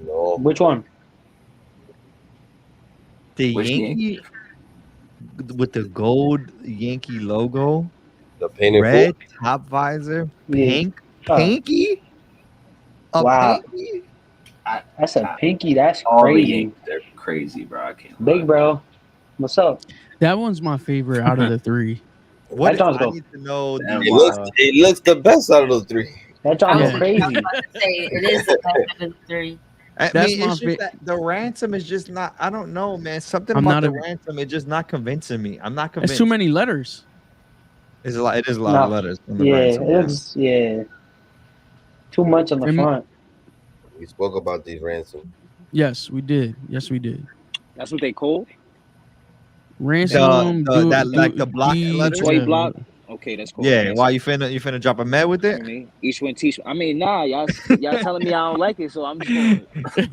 No. Which one? The Which Yankee with the gold Yankee logo, The painted red top visor, pink, pinky. A Wow. pinky? That's a pinky. That's All the crazy. Yankees, they're crazy, bro. I can't Big lie. bro. What's up? That one's my favorite out of the three. What That I John's go. need to know Damn, the, It looks the best out of those three. That John Yeah. go crazy. Say it is the best of the three. I That's mean, my it's just that the ransom is just not. I don't know, man. Something I'm about not the a- ransom is just not convincing me. I'm not convinced. It's too many letters. It's a lot. It is a lot of No. letters. On the Yeah, ransom, man. it's too much on the And- front. We spoke about these ransom. Yes, we did. Yes, we did. That's what they call Ransom. like the block letters? Detroit block. Okay, that's cool. Yeah. Why you finna drop a med with I it? mean, each one teach. I mean, nah, y'all telling me I don't like it, so I'm just going.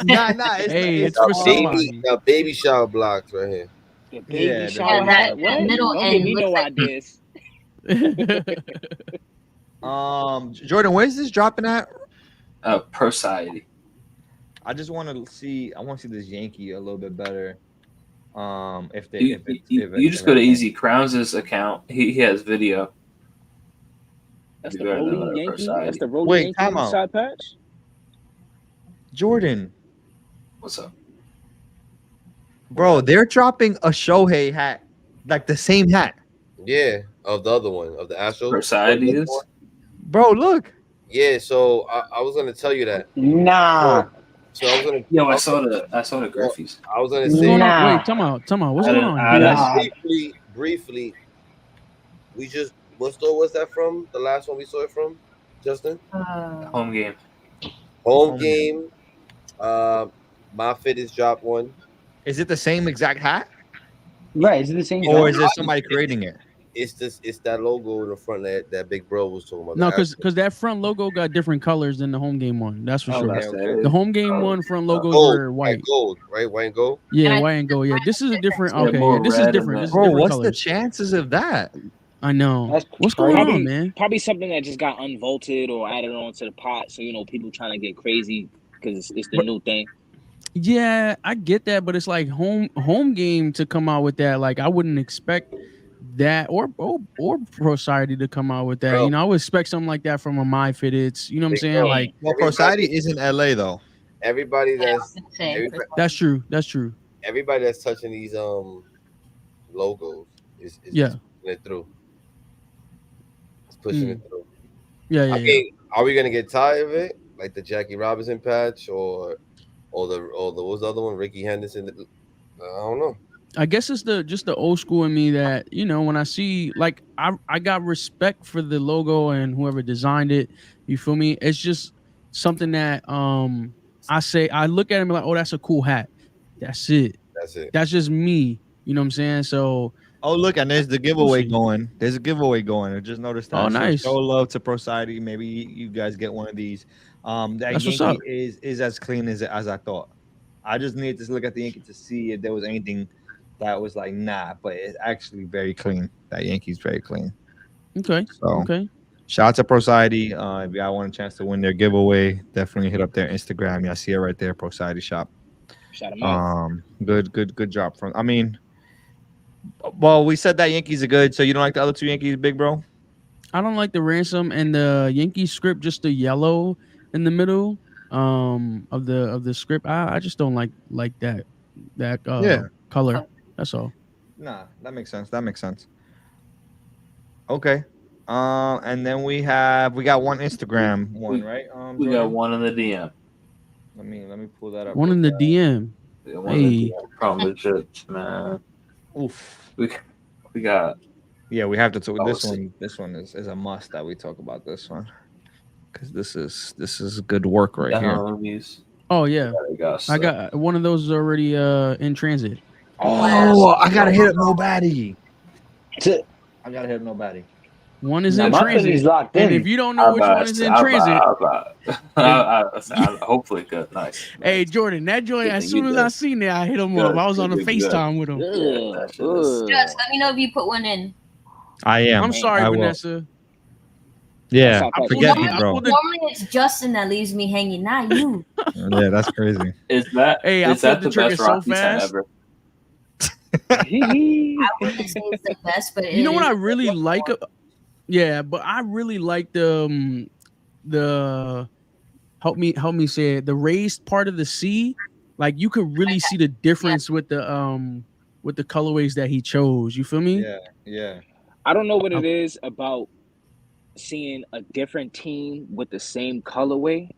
Nah. Hey, it's Now, for somebody. baby shower blocks right here. The baby Yeah, the shower. baby that- What? that middle Don't end give me looks no like- ideas. Jordan, where's this dropping at? Society. I just want to see. I want to see this Yankee a little bit better. If they, You, if it, you, if it, you just if go to it- Easy Crowns' account. He has video. That's You the better know rolling that Yankee. Society. That's the rolling Wait, Yankee time out. side patch. Jordan, What's up? bro, they're dropping a Shohei hat, like the same hat, Yeah, of the other one, of the Astros. Society is. bro. Look, Yeah, so I was gonna tell you that. Nah. So I was gonna. Yo, I saw the Griffies. I was gonna What's say. going on? Nah. Wait, time out. What's I going didn't- on? I Nah. Briefly. We just. What store was that from? The last one we saw it from, Justin. Home game. Home game. My Fit is dropped one. is it the same exact hat, Right, is it the same? or is it somebody creating it? It's that logo in the front that Big Bro was talking about. No, the Astros. because that front logo got different colors than the home game one. That's for sure. That's okay. The home game one front logos gold, were white. gold, right? White and gold. Yeah, And I white and gold. Yeah, this is a different. Yeah, Okay, more yeah, this is red different. and This is Bro, different what's the colors. chances of that? I know. That's What's going crazy. on, man? Probably something that just got unvaulted or added onto the pot. So people trying to get crazy because it's the new thing. Yeah, I get that, but it's like home game to come out with that. Like I wouldn't expect that or Pro Society to come out with that. Bro. I would expect something like that from a My Fitteds. You know what I'm Big saying? bro. Like Well, Society is in LA though. Everybody that's that's true. That's true. everybody that's touching these logos is Yeah. pushing it through. It's pushing Mm. it through. Yeah, I mean, are we gonna get tired of it, like the Jackie Robinson patch, or the what was the other one, Ricky Henderson? I don't know. I guess it's just the old school in me that when I see like I got respect for the logo and whoever designed it. You feel me? It's just something that I look at it and be like, oh, that's a cool hat. That's it. That's it. That's just me. You know what I'm saying? So Oh, look, and there's the giveaway going. There's a giveaway going. I just noticed that. Oh, So nice. show love to Procity. Maybe you guys get one of these. That That's what's Yankee up. is as clean as I thought. I just needed to look at the Yankee to see if there was anything that was like nah, but it's actually very clean. That Yankee's very clean. Okay. So Okay. shout out to Procity. If y'all want a chance to win their giveaway, definitely hit up their Instagram. Y'all see it right there, Procity Shop. Shout him out. Good job from. I mean, well, we said that Yankees are good, so you don't like the other two Yankees, big bro? I don't like the ransom and the Yankee script, just the yellow in the middle of the script. I just don't like that Yeah. color. That's all. Nah, that makes sense. That makes sense. Okay. And then we got one Instagram one, right? We got Jordan? one in the DM. Let me pull that up. One in the DM. Yeah, one in the Hey. DM from legit, man. Oof. We got. Yeah, we have to talk. Oh, This see. one. This one is a must that we talk about this one because this is good work right here. Movies. Oh yeah. We got I stuff. got one of those already in transit. Oh, I gotta hit up nobody. I gotta hit up nobody. One is Now, in my transit. Philly's locked And in. if you don't know which one is in transit, Hopefully good. Nice. hey Jordan, that joint. As soon as I seen it, I hit him up. Good, I was on a good, FaceTime with him. Yeah, that shit is- Just let me know if you put one in. I am. I'm sorry, I will. Vanessa. Yeah, That's not forget bad. me, I bro. pulled it- Normally it's Justin that leaves me hanging, not you. Yeah, that's crazy. Is that Hey, I is that pulled the the trigger best so Rocky time fast. ever? I wouldn't say it's the best, but You know it what is I really like? Yeah, but I really like the help me say it, the raised part of the C. Like you could really see the difference with the colorways that he chose. You feel me? Yeah, yeah. I don't know what it is about seeing a different team with the same colorway,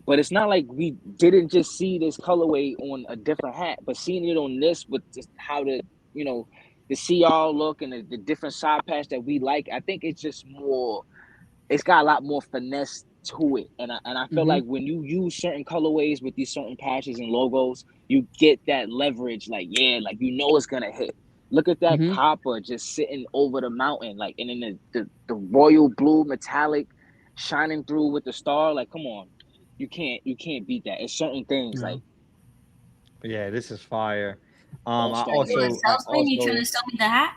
but it's not like we didn't just see this colorway on a different hat, but seeing it on this with just how the CR look and the different side patch that we like. I think it's just more. It's got a lot more finesse to it, and I feel like when you use certain colorways with these certain patches and logos, you get that leverage. Like like it's gonna hit. Look at that copper just sitting over the mountain, like, and then the royal blue metallic shining through with the star. Like, come on, you can't beat that. It's certain things like. Yeah, this is fire. All I stars. You a salesman? You trying to sell me the hat?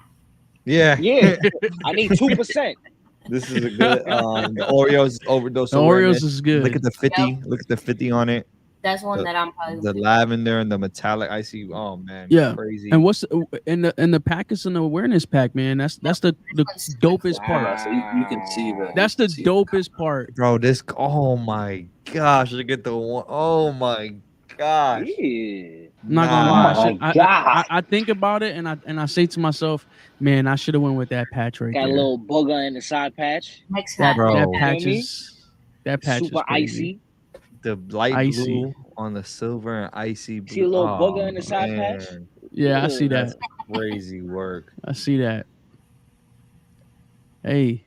Yeah. I need 2%. This is a good the Oreos overdose. The Oreos is good. Look at the 50. Yep. Look at the 50 on it. That's one that I'm probably The gonna lavender and the metallic icy. Oh man, Yeah. crazy. And what's in the pack is an awareness pack, man. That's the dopest part. So you can see that. That's the dopest part. Bro, this oh my gosh, look at the one. Oh my gosh. Yeah. I'm not gonna lie. Oh my God. I think about it and I say to myself, man, I should have went with that patch right Got there. a little booger in the side patch. next that, hat. Bro. that You patch feel me? is that patch Super is crazy. icy. The light Icy. blue on the silver and icy blue. See a little Oh, booger in the side man. patch? Yeah, I see That's that. crazy work. I see that. Hey,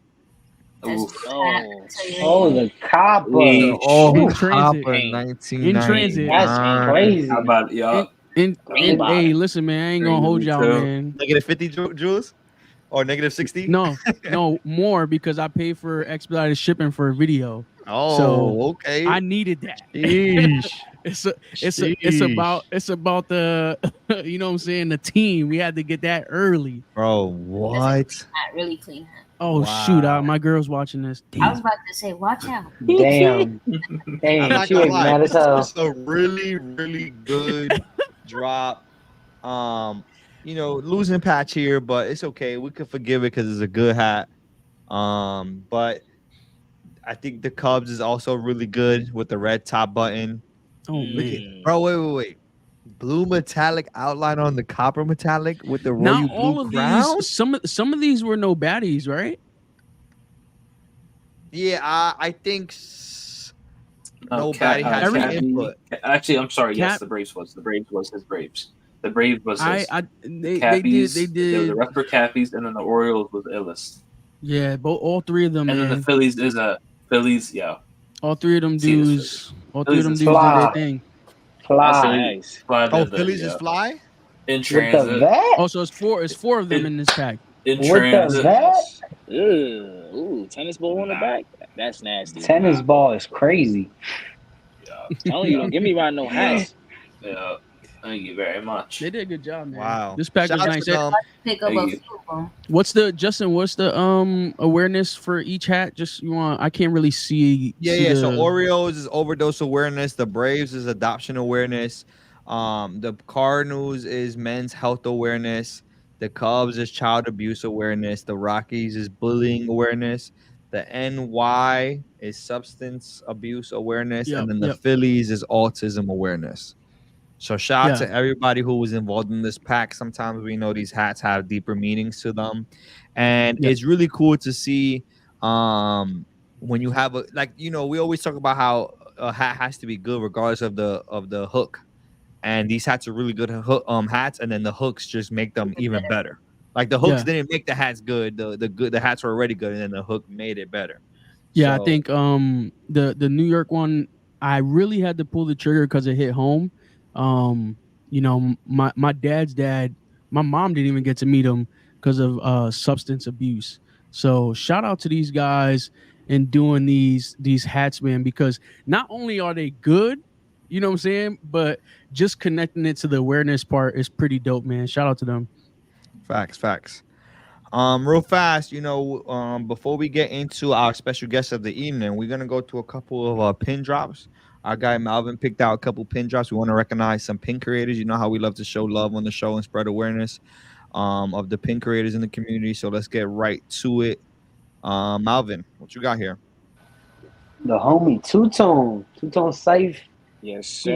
That's Oof. the hat. I'll tell you Oh, that. the copper. Yeah. Oh, In transit. copper In 1999. That's crazy. How about y'all? and Green bottom. hey, listen, man, I ain't gonna hold y'all, Too. man. Negative 50 joules or negative 60? No, more because I paid for expedited shipping for a video. Oh, So, okay. I needed that. Sheesh. It's about the you know what I'm saying, the team. We had to get that early. Bro, what? Hat, really clean hat. Oh Wow. shoot, my girl's watching this. I Damn. was about to say, watch out. Damn. I'm Hey, not she gonna ain't lie. mad as hell. It's a really, really good drop. Losing patch here, but it's okay. We could forgive it because it's a good hat. But I think the Cubs is also really good with the red top button. Oh Look man. at, bro, wait. Blue metallic outline on the copper metallic with the royal Not all blue of crown. these. Some of these were no baddies, right? Yeah, I think Cat- nobody has every- any input. Actually, I'm sorry. Yes, Cap- the Braves was. The Braves was his Braves. The Braves was his. They Cappies, did. There was the rest for Cappies, and then the Orioles was illest. Yeah, all three of them, And then man. the Phillies is a Phillies. Yeah, All three of them See this dudes. All three of them Phillies dudes is did their fly. thing. That's Fly. nice. Fly Oh, did that, Phillies yeah. is fly. In With the transit. vet? Oh, so it's four of them in this pack. In With the transit. vet? Ooh, tennis ball on the Nah. back? That's nasty. Tennis ball is crazy. Yeah. Telling you, don't give me around no hats. Yeah. Thank you very much. They did a good job, man. Wow. This pack was Shout out nice. to them. Pick up a Thank you. few of them. What's the Justin? What's the awareness for each hat? Just you want? I can't really see. Yeah. So the- Oreos is overdose awareness. The Braves is adoption awareness. The Cardinals is men's health awareness. The Cubs is child abuse awareness. The Rockies is bullying awareness. The NY is substance abuse awareness, Yep, and then the yep. Phillies is autism awareness. So shout out Yeah. to everybody who was involved in this pack. Sometimes we know these hats have deeper meanings to them, and Yeah. it's really cool to see when you have we always talk about how a hat has to be good regardless of the hook, and these hats are really good hats, and then the hooks just make them even better. Like the hooks Yeah. didn't make the hats good. The hats were already good, and then the hook made it better. Yeah, So, I think the New York one, I really had to pull the trigger because it hit home. My dad's dad, my mom didn't even get to meet him because of substance abuse. So shout out to these guys and doing these hats, man, because not only are they good, you know what I'm saying, but just connecting it to the awareness part is pretty dope, man. Shout out to them. Facts. Real fast, before we get into our special guest of the evening, we're gonna go to a couple of pin drops. Our guy Malvin picked out a couple pin drops. We want to recognize some pin creators. You know how we love to show love on the show and spread awareness of the pin creators in the community. So let's get right to it. Malvin, what you got here? The homie Two-Tone Safe. Yes, sir.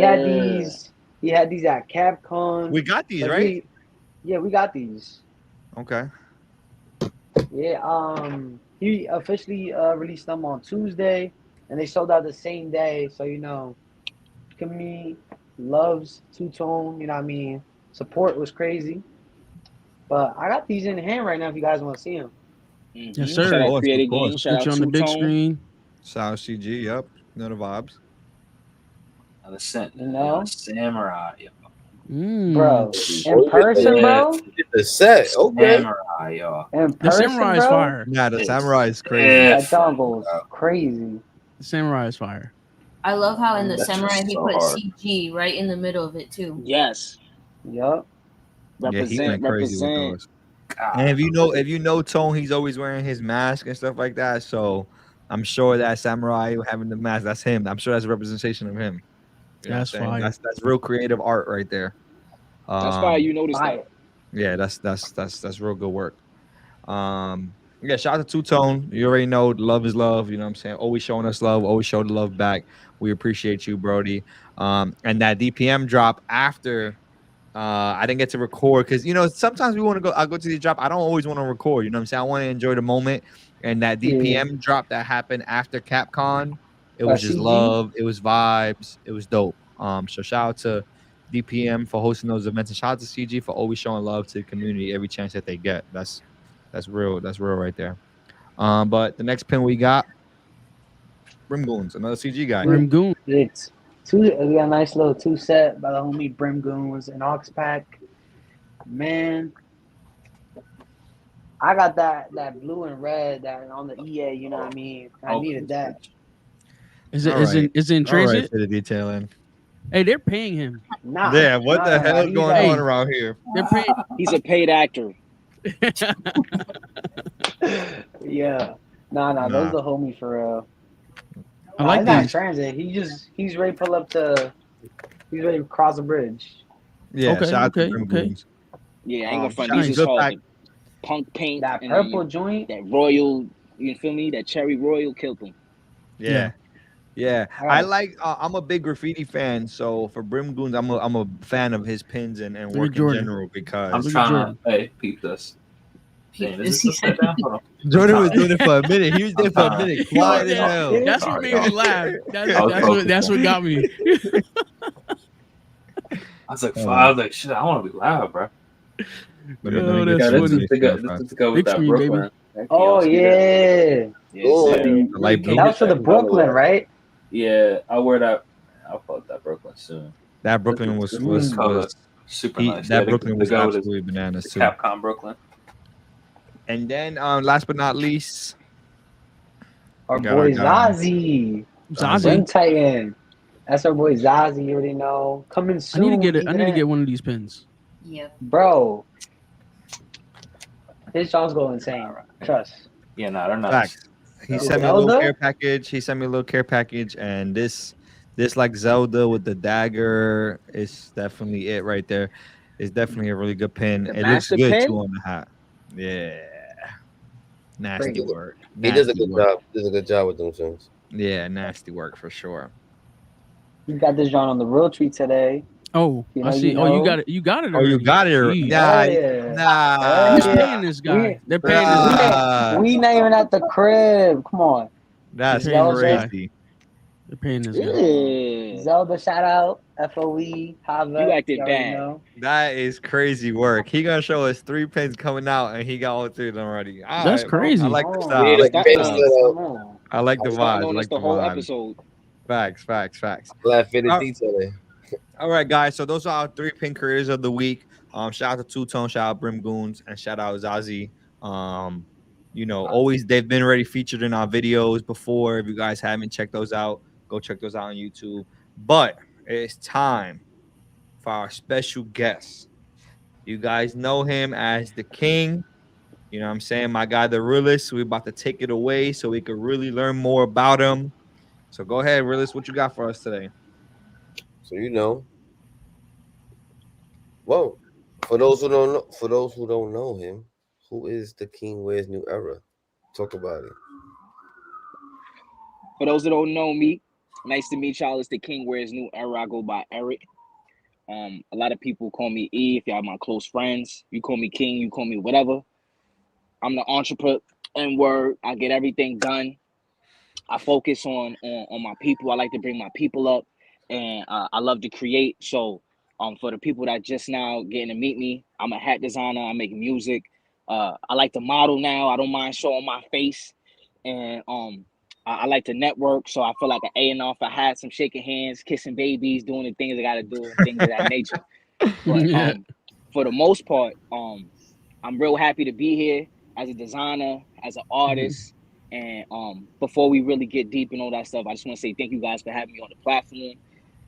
He had these at Capcom. We got these, But right? we got these. Okay. Yeah, he officially released them on Tuesday, and they sold out the same day. So community loves Two-Tone. You know what I mean? Support was crazy. But I got these in hand right now. If you guys want to see them. Yes, sir. Shout Of out course, Creative of course. Games. Shout Put you out on the big Two-Tone. screen. South CG, yep. Know the vibes. The scent, No. samurai, yo. Bro, in person, bro. The set, okay. Samurai, yo. In The person, samurai is bro. fire. Yeah, the It's samurai is crazy. Yeah. That dongle is crazy. The samurai is fire. I love how in the That's samurai just he so put hard. CG right in the middle of it too. Yes. Yup. Yeah, he went crazy with those. God. And if you know Tone, he's always wearing his mask and stuff like that. So I'm sure that samurai having the mask, that's him. I'm sure that's a representation of him. You know That's what I'm saying? fire. That's real creative art right there. That's why you noticed Fire. that. Yeah, that's real good work. Yeah, shout out to Two-Tone. You already know love is love. You know what I'm saying? Always showing us love, always show the love back. We appreciate you, Brody. And that DPM drop after I didn't get to record because sometimes I'll go to the drop. I don't always want to record, you know what I'm saying? I want to enjoy the moment. And that DPM drop that happened after Capcom, it was just CG? love, it was vibes, it was dope. So shout out to DPM for hosting those events, and shout out to CG for always showing love to the community every chance that they get. That's real right there. But the next pin we got Brim Goons, another CG guy. Brim Goon. It's we got a nice little 2-set by the homie Brim Goons and Ox Pack. Man, I got that blue and red that on the EA, you know what I mean? I needed that. Is it All is right. it is it in All right transit? for the detailing. Hey, they're paying him. Nah. Yeah, what the hell is he's going a- on around here? They're paying. He's a paid actor. Yeah. Nah, those the homie for real. I like he's not in these. transit. He's ready to pull up he's ready to cross the bridge. Yeah, Okay, shout out to okay, Brim okay. Goons. Yeah, I ain't gonna front. Shine These is good hard. back. The punk paint. That and purple joint. That royal. You feel me? That cherry royal killed him. Yeah. All I right. like. I'm a big graffiti fan, so for Brim Goons, I'm a fan of his pins and at work in Jordan. general because I'm Look at trying Jordan. to peep this. Damn, is He this said- upside down? Hold on. Jordan was doing it for a minute. He was there for a sorry. minute, quiet as Sorry. hell. That's what Sorry, made me y'all. laugh. I was That's what got me. I was like, shit, I want to be loud, bro. Oh, Let that's me Yeah, get this funny. is to go. This is to go with Big that screen, Brooklyn. Oh see that? yeah. Yes, Oh, sir. Light blue. That was for the Brooklyn, right? Yeah, I'll wear that. I'll put that Brooklyn soon. That Brooklyn was This color. Super nice. That Yeah, Brooklyn was the goat is absolutely bananas too. Capcom Brooklyn. And then last but not least, Our we got our boy guy Zazie, Zazie. Rim Titan. That's our boy Zazie. You already know. Coming I soon. need to get it. I need to event. get one of these pins. Yep. Bro. His songs go insane. Trust. Yeah, no, they're nice. Facts. He No. sent me a little Zelda? care package. He sent me a little care package, and this like Zelda with the dagger is definitely it right there. It's definitely a really good pin. The It looks master good pin? too on the hat. Yeah, nasty Pretty. work. He does a Nasty good work. job. Does a good job with them things. Yeah, nasty work for sure. You got this John on the real tweet today. Oh, You I know, see. you Oh, you know. got it. You got it. Oh, you already. got it. Jeez. Nah, Yeah. nah. Who's Yeah. paying this guy? We- They're paying this guy. We not even at the crib. Come on. That's They're paying this guy. crazy. They're paying this guy. Yeah. Zelda shout out. FOE. Hava. You acted already bad. know. That is crazy work. He gonna show us 3 pins coming out, and he got all 3 of them already. All That's right, bro. crazy. I like the Oh. style. I Yeah, like stop the on vibes. us. Come on. I like the Starting vibes. I on us like the the whole vibes. episode. Facts. Glad fitted Oh. detailing. All right, guys. So those are our 3 pin careers of the week. Shout out to Two Tone, shout out Brim Goons, and shout out Zazie. Always they've been already featured in our videos before. If you guys haven't checked those out, go check those out on YouTube. But it's time for our special guest. You guys know him as the King. You know what I'm saying? My guy, the realist. We're about to take it away so we could really learn more about him. So go ahead, realist. What you got for us today? So well, for those who don't know him, who is the King Wears New Era? Talk about it. For those that don't know me, nice to meet y'all. It's the King Wears New Era. I go by Eric. A lot of people call me E. If y'all my close friends, you call me King, you call me whatever. I'm the entrepreneur and word. I get everything done. I focus on my people. I like to bring my people up, and I love to create. So, for the people that just now getting to meet me, I'm a hat designer. I make music. I like to model now. I don't mind showing my face, and I like to network. So I feel like an A&R for hats. I'm shaking hands, kissing babies, doing the things I got to do, and things of that nature. But Yeah. for the most part, I'm real happy to be here as a designer, as an artist. And before we really get deep and all that stuff, I just want to say thank you guys for having me on the platform.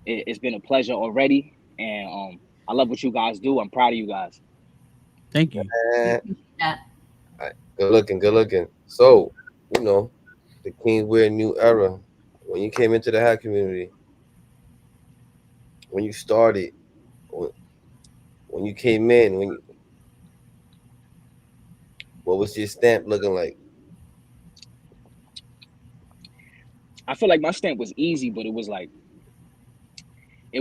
It's been a pleasure already, and I love what you guys do. I'm proud of you guys. Thank you. That. Good looking. So, the King Wear New Era. When you came into the hat community, when you started, when you came in, what was your stamp looking like? I feel like my stamp was easy, but it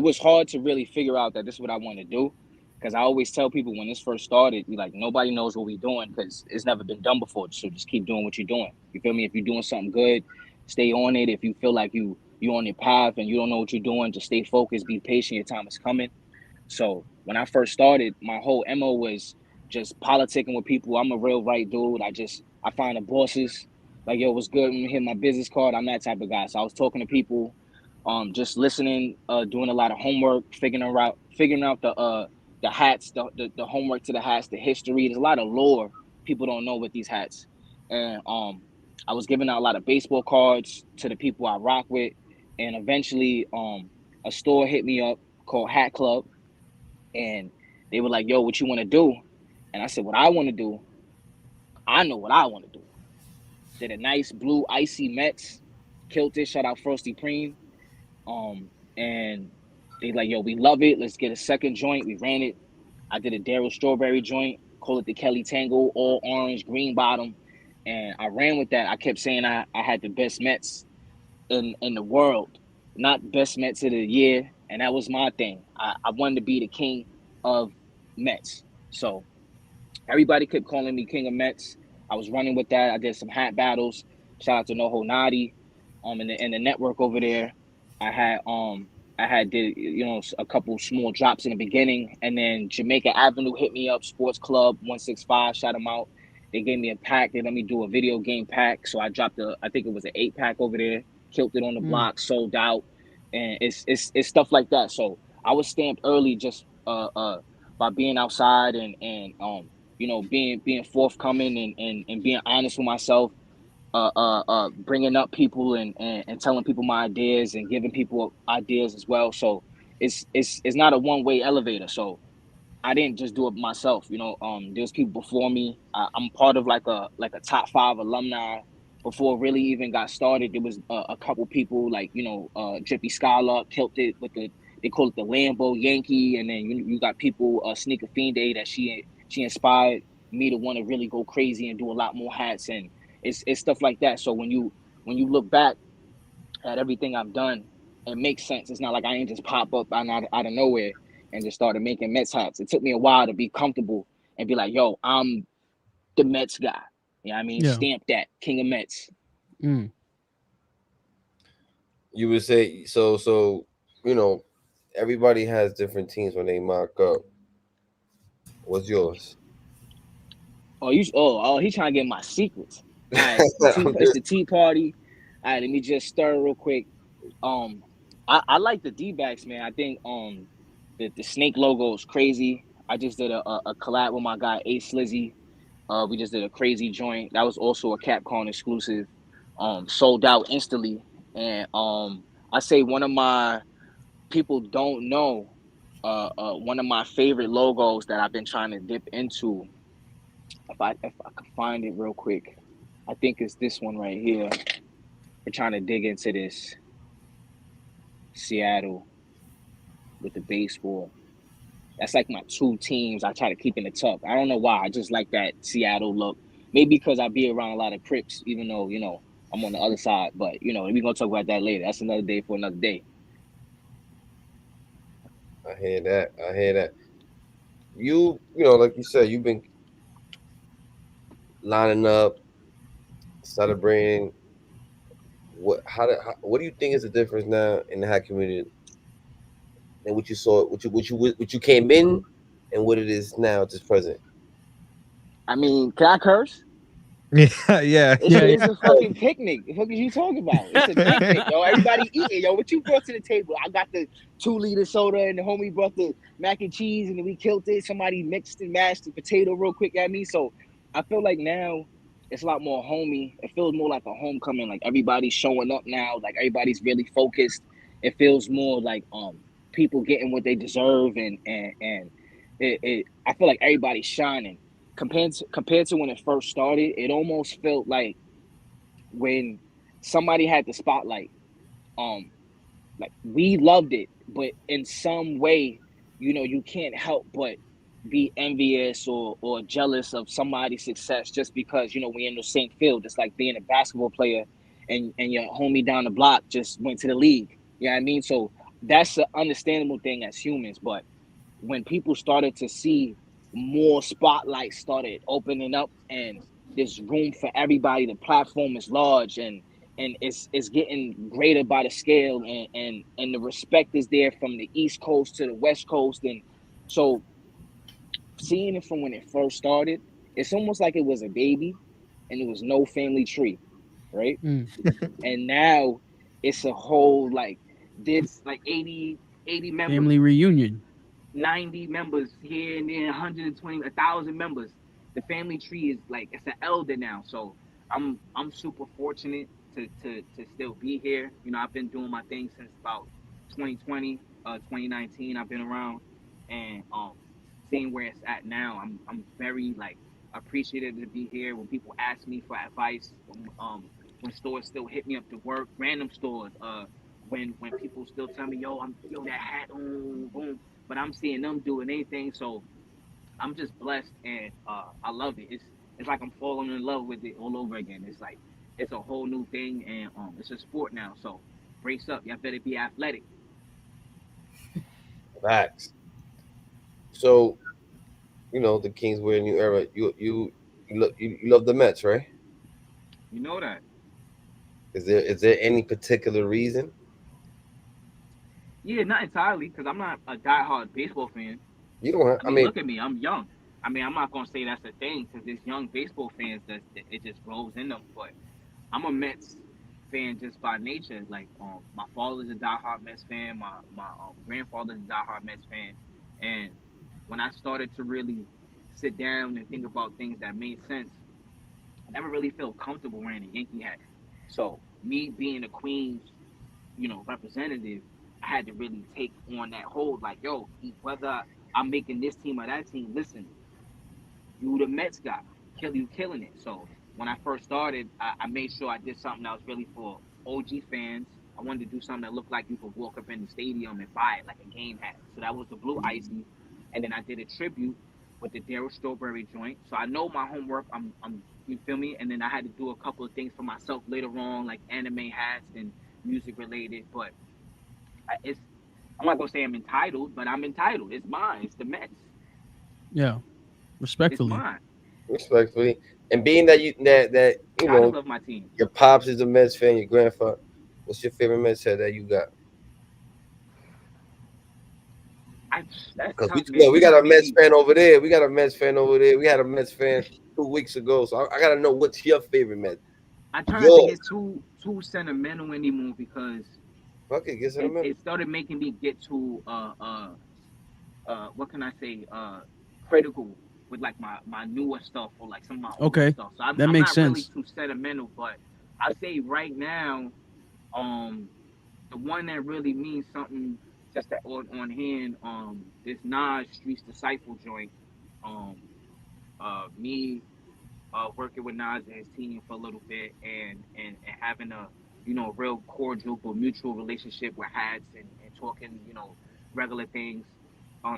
was hard to really figure out that this is what I want to do. Because I always tell people when this first started, nobody knows what we're doing because it's never been done before. So just keep doing what you're doing. You feel me? If you're doing something good, stay on it. If you feel like you're on your path and you don't know what you're doing, just stay focused, be patient. Your time is coming. So when I first started, my whole MO was just politicking with people. I'm a real right dude. I find the bosses like, yo, what's good? When you hit my business card, I'm that type of guy. So I was talking to people, just listening, doing a lot of homework, figuring out the hats, the homework to the hats, the history. There's a lot of lore people don't know with these hats. And I was giving out a lot of baseball cards to the people I rock with. And eventually a store hit me up called Hat Club. And they were like, yo, what you want to do? And I said, what I want to do, I know what I want to do. Did a nice blue icy Mets, killed it, shout out Frosty Cream. And they like, yo, we love it. Let's get a second joint. We ran it. I did a Daryl Strawberry joint, call it the Kelly Tango, all orange, green bottom. And I ran with that. I kept saying I had the best Mets in the world, not best Mets of the year. And that was my thing. I wanted to be the king of Mets. So everybody kept calling me king of Mets. I was running with that. I did some hat battles. Shout out to Noho Nadi, in the network over there. I did a couple small drops in the beginning, and then Jamaica Avenue hit me up, Sports Club 165, shout them out. They gave me a pack. They let me do a video game pack, so I dropped I think it was an 8-pack over there, killed it on the block, sold out, and it's stuff like that. So I was stamped early just by being outside and being forthcoming and being honest with myself, bringing up people and telling people my ideas and giving people ideas as well. So it's not a one way elevator. So I didn't just do it myself. There's people before me. I'm part of like a top 5 alumni. Before it really even got started, there was a couple people like Drippy Scholar killed it with they call it the Lambo Yankee, and then you got people Sneaker Fiend Day that she inspired me to want to really go crazy and do a lot more hats, and it's stuff like that. So when you look back at everything I've done, it makes sense. It's not like I ain't just pop up out of nowhere and just started making Mets hats. It took me a while to be comfortable and be like, yo, I'm the Mets guy. You know what I mean? Yeah. Stamp that, King of Mets. Mm. You would say so. Everybody has different teams when they mock up. What's yours? He's trying to get my secrets. All right, it's the Tea Party. All right, let me just stir real quick. I like the D-backs, man. I think the snake logo is crazy. I just did a collab with my guy Ace Slizzy. We just did a crazy joint. That was also a Capcom exclusive. Sold out instantly. And I say one of my people don't know. One of my favorite logos that I've been trying to dip into. If I can find it real quick, I think it's this one right here. We're trying to dig into this Seattle with the baseball. That's like my 2 teams I try to keep in the tuck. I don't know why. I just like that Seattle look. Maybe because I be around a lot of Crips, even though, I'm on the other side. But, we're going to talk about that later. That's another day for another day. I hear that. I hear that. Like you said, you've been lining up, celebrating. What do you think is the difference now in the hat community and what you saw, what you came in, and what it is now at this present? I mean, can I curse? Yeah, yeah. It's a fucking picnic. What the fuck is you talking about? It's a picnic, yo. Everybody eating, yo. What you brought to the table? I got the 2-liter soda, and the homie brought the mac and cheese, and then we killed it. Somebody mixed and mashed the potato real quick at me. So I feel like now it's a lot more homey. It feels more like a homecoming. Like everybody's showing up now. Like everybody's really focused. It feels more like people getting what they deserve, and I feel like everybody's shining compared to when it first started. It almost felt like when somebody had the spotlight. Um, like we loved it, but in some way, you can't help but be envious or jealous of somebody's success just because we in the same field. It's like being a basketball player and your homie down the block just went to the league. You know what I mean? So that's an understandable thing as humans, but when people started to see more spotlights started opening up and there's room for everybody, the platform is large and it's getting greater by the scale, and the respect is there from the East Coast to the West Coast. And so seeing it from when it first started, it's almost like it was a baby and there was no family tree, right? Mm. And now it's a whole like there's like 80 members, Family reunion. 90 members here and there, 120, 1,000 members. The family tree is like it's an elder now. So I'm super fortunate to still be here. I've been doing my thing since about 2020, 2019. I've been around and seeing where it's at now. I'm very like appreciative to be here. When people ask me for advice, when stores still hit me up to work, random stores, when people still tell me, yo, that hat, boom, but I'm seeing them doing anything. So I'm just blessed and I love it. It's like I'm falling in love with it all over again. It's like it's a whole new thing and it's a sport now. So brace up. Y'all better be athletic. Facts. So the Kings were a new era. You love the Mets, right? You know that. Is there any particular reason? Yeah, not entirely, because I'm not a diehard baseball fan. You don't have. I I mean, mean, look at me, I'm young. I mean, I'm not gonna say that's a thing because there's young baseball fans that it just rolls in them. But I'm a Mets fan just by nature. Like, my father's a diehard Mets fan. My grandfather's a diehard Mets fan, And when I started to really sit down and think about things that made sense, I never really felt comfortable wearing a Yankee hat. So me being a Queens, representative, I had to really take on that hold. Like, yo, whether I'm making this team or that team, listen, you the Mets guy, you killing it. So when I first started, I made sure I did something that was really for OG fans. I wanted to do something that looked like you could walk up in the stadium and buy it, like a game hat. So that was the blue icy, and then I did a tribute with the Daryl Strawberry joint. So I know my homework. You feel me? And then I had to do a couple of things for myself later on, like anime hats and music related. But it's I'm not gonna say I'm entitled, but I'm entitled. It's mine. It's the Mets. Yeah, It's respectfully. mine. Respectfully, and being that you Gotta know love my team. your pops is a Mets fan, your grandfather. What's your favorite Mets hat that you got? That's Because tough, man. we You got gotta a make Mets me. fan over there. We got a Mets fan over there. We had a Mets fan 2 weeks ago. So I gotta know what's your favorite Mets. I try not to Yours. get too sentimental anymore because Okay, get it sentimental. started making me get too what can I say critical with like my newer stuff or like some of my older Okay, stuff. So I'm that I'm makes not really sense. too sentimental, but I say right now, um, the one that really means something just that on hand, this Nas Streets Disciple joint, um, me working with Nas and his team for a little bit, and having a real cordial but mutual relationship with hats and talking regular things.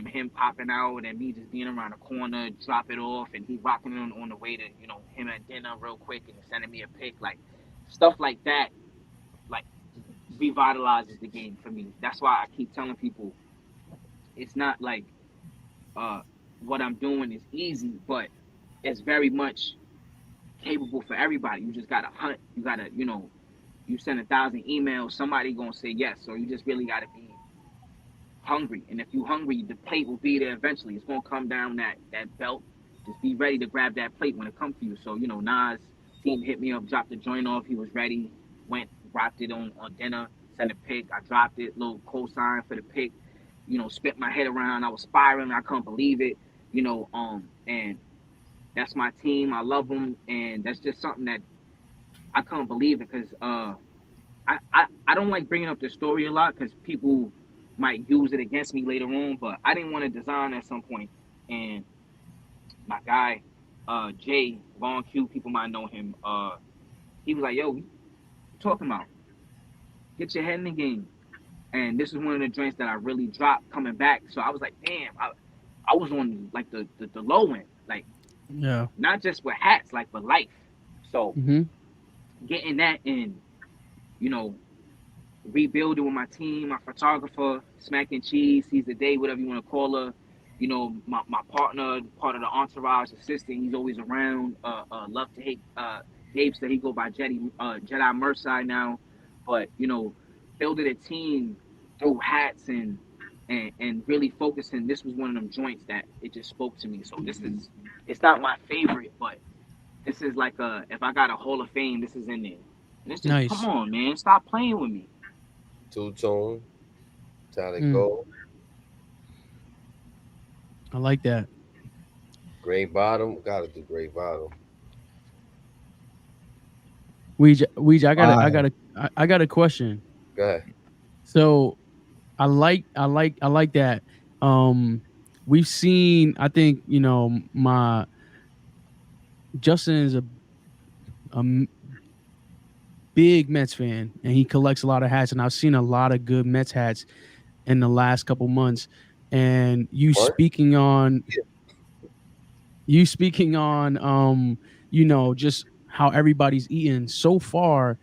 Him popping out and me just being around the corner, drop it off, and he rocking it on the way to him at dinner real quick and sending me a pic, like stuff like that, like revitalizes the game for me. That's why I keep telling people it's not like uh what I'm doing is easy, but it's very much capable for everybody. You just gotta hunt. You gotta, you send 1,000 emails, somebody gonna say yes. So you just really gotta be hungry. And if you hungry, the plate will be there eventually. It's gonna come down that belt. Just be ready to grab that plate when it comes to you. So Nas team hit me up, dropped the joint off. He was ready. Went, dropped it on dinner. Sent a pic. I dropped it. Little cosign for the pic. Spit my head around. I was spiraling. I couldn't believe it. And that's my team. I love them, and that's just something that I couldn't believe it because I don't like bringing up the story a lot because people might use it against me later on. But I didn't want to design at some point, and my guy Jay Von Q, people might know him. He was like, "Yo, what you talking about? Get your head in the game." And this is one of the joints that I really dropped coming back. So I was like, "Damn, I was on like the low end, like Yeah. not just with hats, like with life." So Mm-hmm. getting that in, you know, rebuilding with my team, my photographer, Smack and Cheese, he's the day, whatever you want to call her. My partner, part of the entourage assistant, he's always around. Love to hate Gabe said he go by Jedi Mercy now. But, building a team through hats and really focusing, this was one of them joints that it just spoke to me. So it's not my favorite, but this is like if I got a Hall of Fame, this is in there. And it's just, come Nice. on, man, stop playing with me. Two-tone, metallic Mm, gold, I like that. gray bottom. Gotta do gray bottom. I got I got a question. Go ahead. So I like that. Um, we've seen. I think my Justin is a big Mets fan, and he collects a lot of hats. And I've seen a lot of good Mets hats in the last couple months. And What? you speaking on just how everybody's eating so far.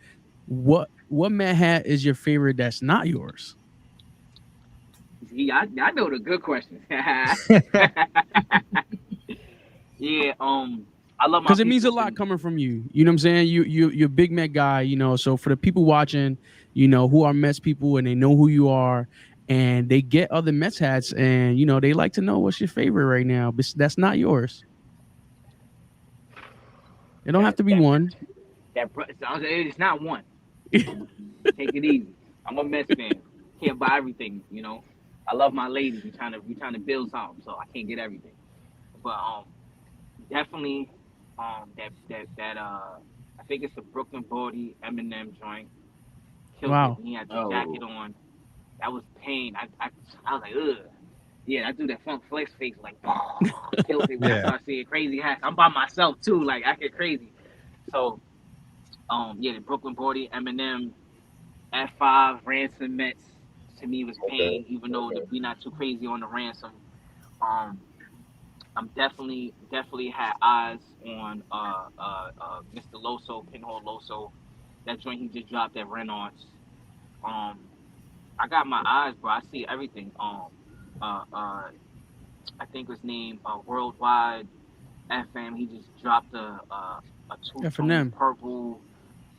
What Met hat is your favorite that's not yours? See, I know the good questions. Yeah, I love my Because it means a peoples lot and coming from you. You know what I'm saying? You're a big Met guy. So for the people watching, who are Mets people and they know who you are, and they get other Mets hats, and they like to know what's your favorite right now, but that's not yours. It don't have that to be that one. it's not one. Take it easy. I'm a Mets fan. Can't buy everything. I love my lady. We trying to build something, so I can't get everything. But definitely I think it's the Brooklyn Body Eminem joint. Killed it. Wow. He had the jacket Oh, on. That was pain. I was like, ugh. Yeah, I do that funk flex face like killed it when I Yeah. start seeing crazy hats. I'm by myself too, like I get crazy. So yeah, the Brooklyn Body Eminem F5 Ransom Mets to me was Okay. pain, even though we not too crazy on the ransom. Um, I'm definitely had eyes on Mr. Loso, Pinhole Loso. That joint he just dropped at Renaissance. Um, I got my eyes, bro. I see everything. Uh, uh, I think his name Worldwide FM. He just dropped a two tone F&M. purple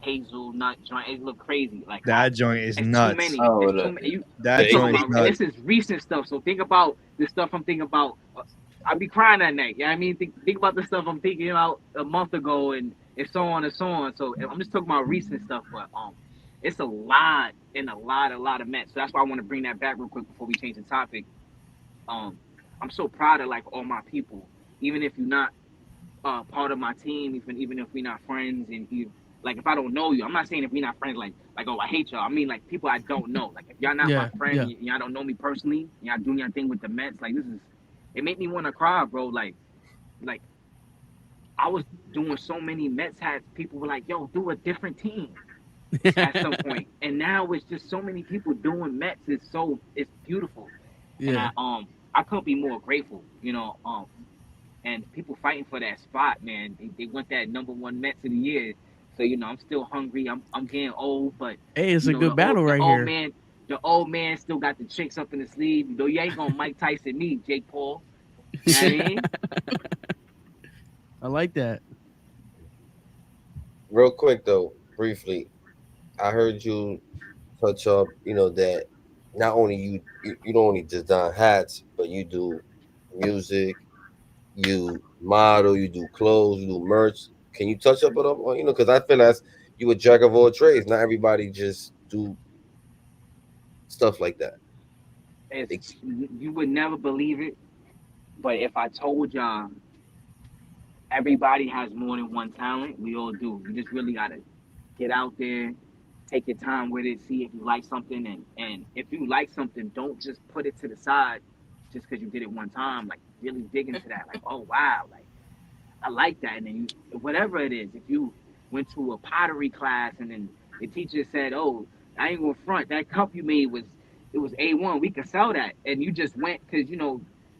hazelnut joint. It look crazy. Like That joint is it's too nuts. many. oh, It's too many. That You talking joint is about, and nuts. this is recent stuff. So think about the stuff I'm thinking about. I be crying that night. You know what I mean? Think about the stuff I'm thinking about a month ago, and so on and so on. So I'm just talking about recent stuff, but it's a lot and a lot of Mets. So that's why I want to bring that back real quick before we change the topic. Um, I'm so proud of like all my people, even if you're not part of my team, even if we're not friends, and you like if I don't know you, I'm not saying if we're not friends, like oh I hate y'all. I mean like people I don't know. Like if y'all not my Yeah, friend, yeah. y'all don't know me personally, y'all doing your thing with the Mets. Like this is it made me want to cry, bro. Like I was doing so many Mets hats. People were like, yo, do a different team at some point, and now it's just so many people doing Mets. It's beautiful, and Yeah. I couldn't be more grateful. And people fighting for that spot, man. They want that number one Mets of the year. So I'm still hungry. I'm getting old, but Hey, it's a the good old battle the right old here. man the old man still got the tricks up in the sleeve. You ain't gonna Mike Tyson me, Jake Paul. You know what I mean? I like that. Real quick though, briefly, I heard you touch up, that not only you don't only design hats, but you do music, you model, you do clothes, you do merch. Can you touch up on, because I feel that's you a jack of all trades. Not everybody just do stuff like that. It's Ex- you would never believe it, but if I told y'all everybody has more than one talent, we all do. You just really gotta get out there, take your time with it, see if you like something, and if you like something, don't just put it to the side just because you did it one time. Like really dig into that. Like oh wow, like I like that. And then whatever it is, if you went to a pottery class and then the teacher said, "Oh, I ain't gonna front. That cup you made was A1. We could sell that." And you just went because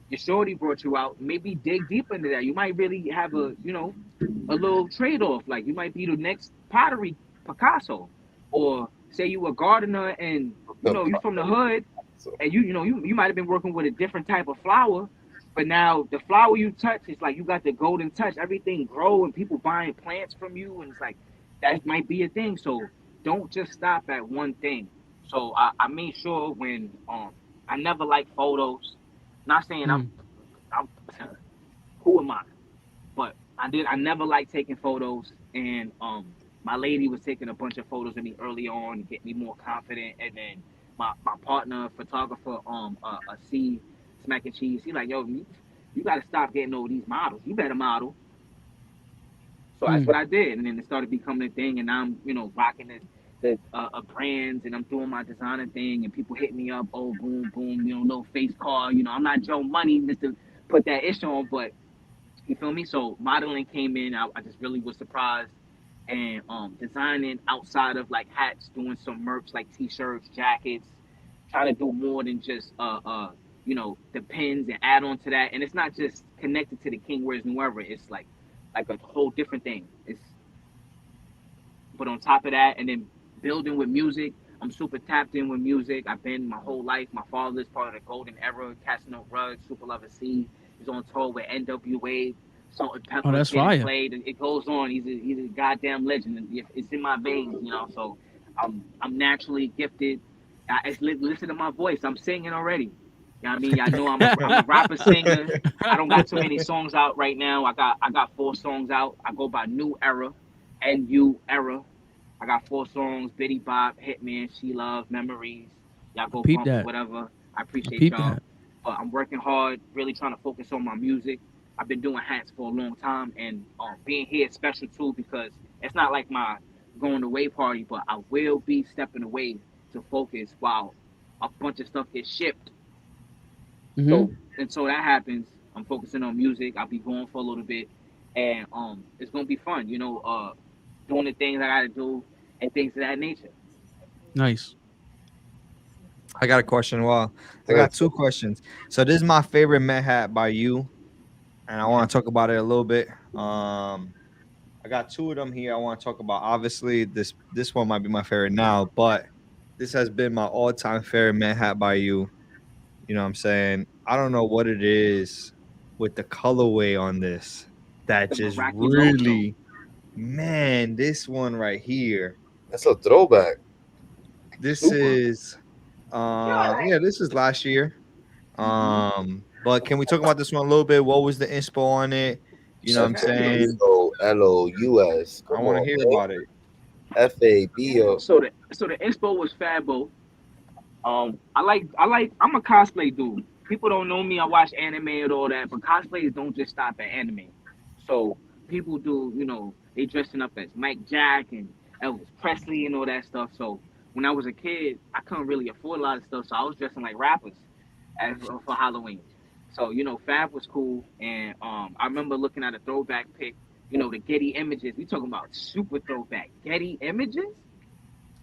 your shorty brought you out. Maybe dig deep into that. You might really have a little trade off. Like you might be the next pottery Picasso, or say you a gardener and you from the hood so, and you might have been working with a different type of flower, but now the flower you touch is like you got the golden touch. Everything grow and people buying plants from you, and it's like that might be a thing. So don't just stop at one thing. So I made sure when I never like photos. Not saying Mm. I'm who am I? But I never liked taking photos, and my lady was taking a bunch of photos of me early on to get me more confident, and then my partner photographer C Smack and Cheese, he like, yo, you got to stop getting over these models, you better model. So that's Mm. what I did, and then it started becoming a thing, and I'm rocking the brands, and I'm doing my designer thing, and people hit me up, oh boom boom, no face card, I'm not Joe Money just to put that ish on, but you feel me? So modeling came in. I just really was surprised, and designing outside of like hats, doing some merch like t-shirts, jackets, trying to do more than just the pins and add on to that. And it's not just connected to the King Wears New Era. It's like a whole different thing. It's but on top of that, and then building with music, I'm super tapped in with music. I've been my whole life. My father's part of the golden era. Casino Ruggs, Super Lover C. He's on tour with NWA, Salt and Oh, Pepper, that's Kid and fire. Played. It goes on. He's a goddamn legend. And it's in my veins. So I'm naturally gifted. Listen to my voice. I'm singing already. You know what I mean? I know I'm a rapper singer. I don't got too many songs out right now. I got 4 songs out. I go by New Era, NU Era. I got 4 songs: Biddy Bop, Hitman, She Love, Memories. Y'all I go peep bump or that. whatever. I I appreciate peep y'all. that. But I'm working hard, really trying to focus on my music. I've been doing hats for a long time, and being here is special too because it's not like my going away party, but I will be stepping away to focus while a bunch of stuff gets shipped. Hmm. So until that happens, I'm focusing on music. I'll be going for a little bit, and it's gonna be fun. Doing the things I gotta do and things of that nature. Nice. I got a question. Well, I got That's two questions. So this is my favorite Met hat by you, and I want to talk about it a little bit. I got two of them here. I want to talk about. Obviously, this one might be my favorite now, but this has been my all-time favorite Met hat by you. You know what I'm saying? I don't know what it is with the colorway on this that The just miraculoso. really, man, this one right here. a throwback. This Super. is yeah, this is last year. But can we talk about this one a little bit? What was the inspo on it? You know what I'm saying? FABOLOUS. I Come want to on, hear man. about it. FABO. So the inspo was Fabo. I'm a cosplay dude. People don't know me. I watch anime and all that, but cosplays don't just stop at anime. So people do, they dressing up as Mike Jack and Elvis Presley and all that stuff. So when I was a kid, I couldn't really afford a lot of stuff, so I was dressing like rappers for Halloween. So Fab was cool, and I remember looking at a throwback pic. The Getty Images. We talking about super throwback Getty Images.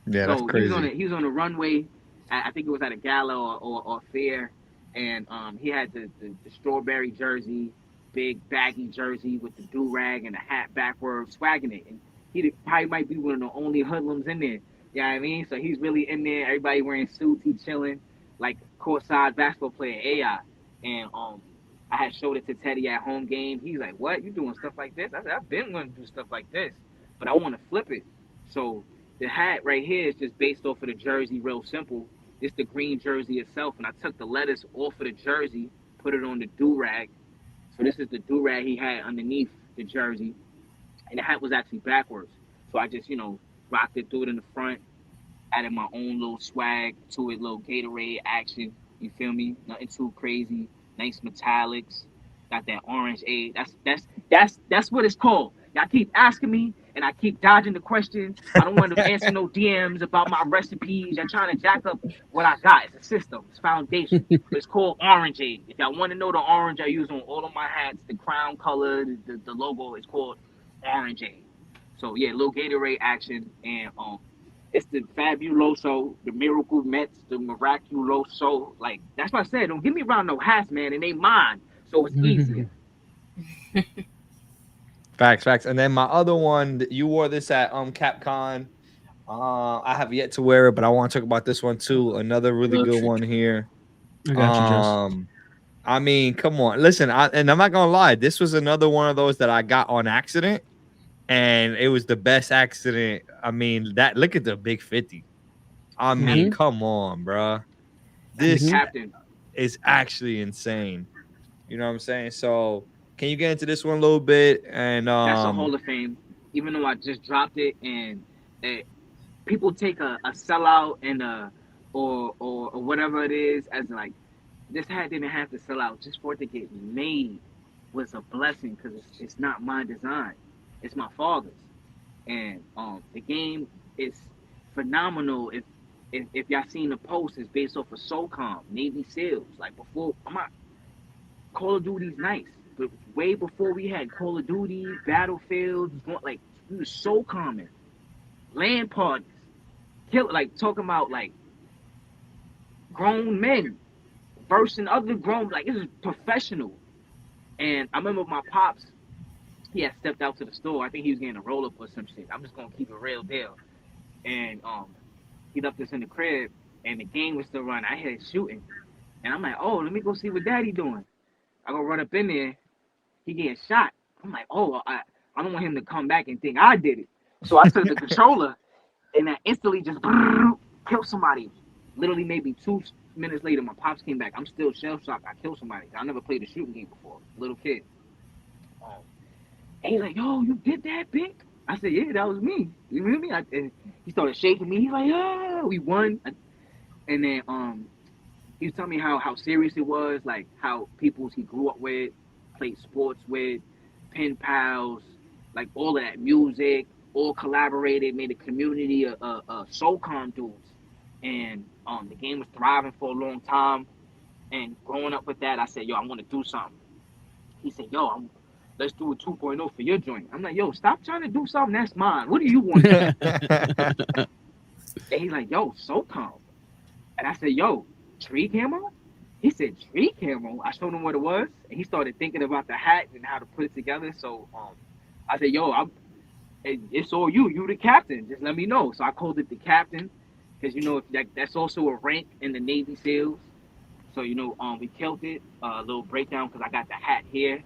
Yeah, that's So crazy. he was on the runway. I think it was at a gala or fair, and he had the strawberry jersey, big baggy jersey with the do rag and the hat backwards, swagging it. And probably might be one of the only hoodlums in there. You know what I mean? So he's really in there. Everybody wearing suits. He's chilling like courtside basketball player AI. And I had showed it to Teddy at home game. He's like, "What? You doing stuff like this?" I said, "I've been wanting to do stuff like this, but I want to flip it." So the hat right here is just based off of the jersey, real simple. It's the green jersey itself, and I took the letters off of the jersey, put it on the do rag. So this is the do rag he had underneath the jersey, and the hat was actually backwards. So I just, rocked it, threw it in the front, added my own little swag to it, little Gatorade action. You feel me? Nothing too crazy. Nice metallics. Got that orange A. That's what it's called. Y'all keep asking me, and I keep dodging the question. I don't want to answer no DMs about my recipes. Y'all trying to jack up what I got. It's a system. It's foundation. But it's called orange A. If y'all want to know the orange I use on all of my hats, the crown color, the logo is called orange A. So yeah, little Gatorade action, and it's the fabuloso, the miracle Mets, the miraculoso. Like that's what I said. Don't give me around no hats, man. And they mine, so it's easier. Facts, facts. And then my other one, you wore this at Capcom. I have yet to wear it, but I want to talk about this one too. Another really Little good trick. one here. I got you, Jess. I mean, come on, listen. And I'm not gonna lie, this was another one of those that I got on accident, and it was the best accident. I mean, that look at the big 50. I mean, Hmm. come on, bruh. That's the This Hmm. captain. is actually insane. You know what I'm saying? So, can you get into this one a little bit? And That's a Hall of Fame. Even though I just dropped it, and uh, people take a sellout and or whatever it is as like this hat didn't have to sell out just for it to get made was a blessing because it's not my design, it's my father's, and the game is phenomenal. If y'all seen the post, it's based off of SOCOM, Navy SEALs. Like before, I'm not Call of Duty's nice, but way before we had Call of Duty, Battlefield, like it was so common. Land parties, like talking about like grown men versus other grown, like it was professional. And I remember my pops, he had stepped out to the store. I think he was getting a roll up or some shit. I'm just gonna keep it real deal. And he left us in the crib, and the game was still running. I heard shooting, and I'm like, oh, let me go see what Daddy doing. I go run up in there. He getting shot. I'm like, oh, I don't want him to come back and think I did it. So I took the controller, and I instantly just killed somebody. Literally, maybe 2 minutes later, my pops came back. I'm still shell shocked. I killed somebody. I never played a shooting game before. Little kid. And he's like, yo, you did that, Pink? I said, yeah, that was me. You hear me? And he started shaking me. He's like, oh, we won. And then he was telling me how serious it was, like how people he grew up with, played sports with, pen pals, like all of that music, all collaborated, made a community of SOCOM dudes, and the game was thriving for a long time. And growing up with that, I said, yo, I want to do something. He said, yo, let's do a 2.0 for your joint. I'm like, yo, stop trying to do something that's mine. What do you want to do? And he's like, yo, SOCOM. And I said, yo, tree camo? He said, tree camo? I showed him what it was, and he started thinking about the hat and how to put it together. So I said, yo, it's all you. You the captain. Just let me know. So I called it the captain because, if that's also a rank in the Navy SEALs. So, we killed it. A little breakdown because I got the hat here.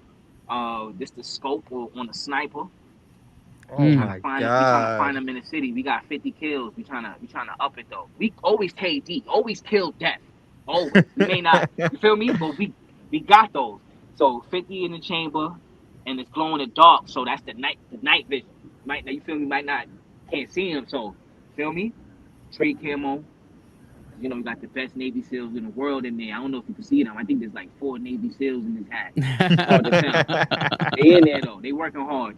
This the scope on the sniper. Oh Mm. my We trying to find god. them in the city. We got 50 kills. We trying to up it though. We always KD, always kill death. Always. We may not, you feel me? But we got those. So 50 in the chamber, and it's glowing in the dark. So that's the night vision. You feel me? Might not can't see him. So feel me? Trade camo. We got the best Navy SEALs in the world in there. I don't know if you can see them. I think there's like 4 Navy SEAls in this hat. It's hard to tell. They in there though. They working hard.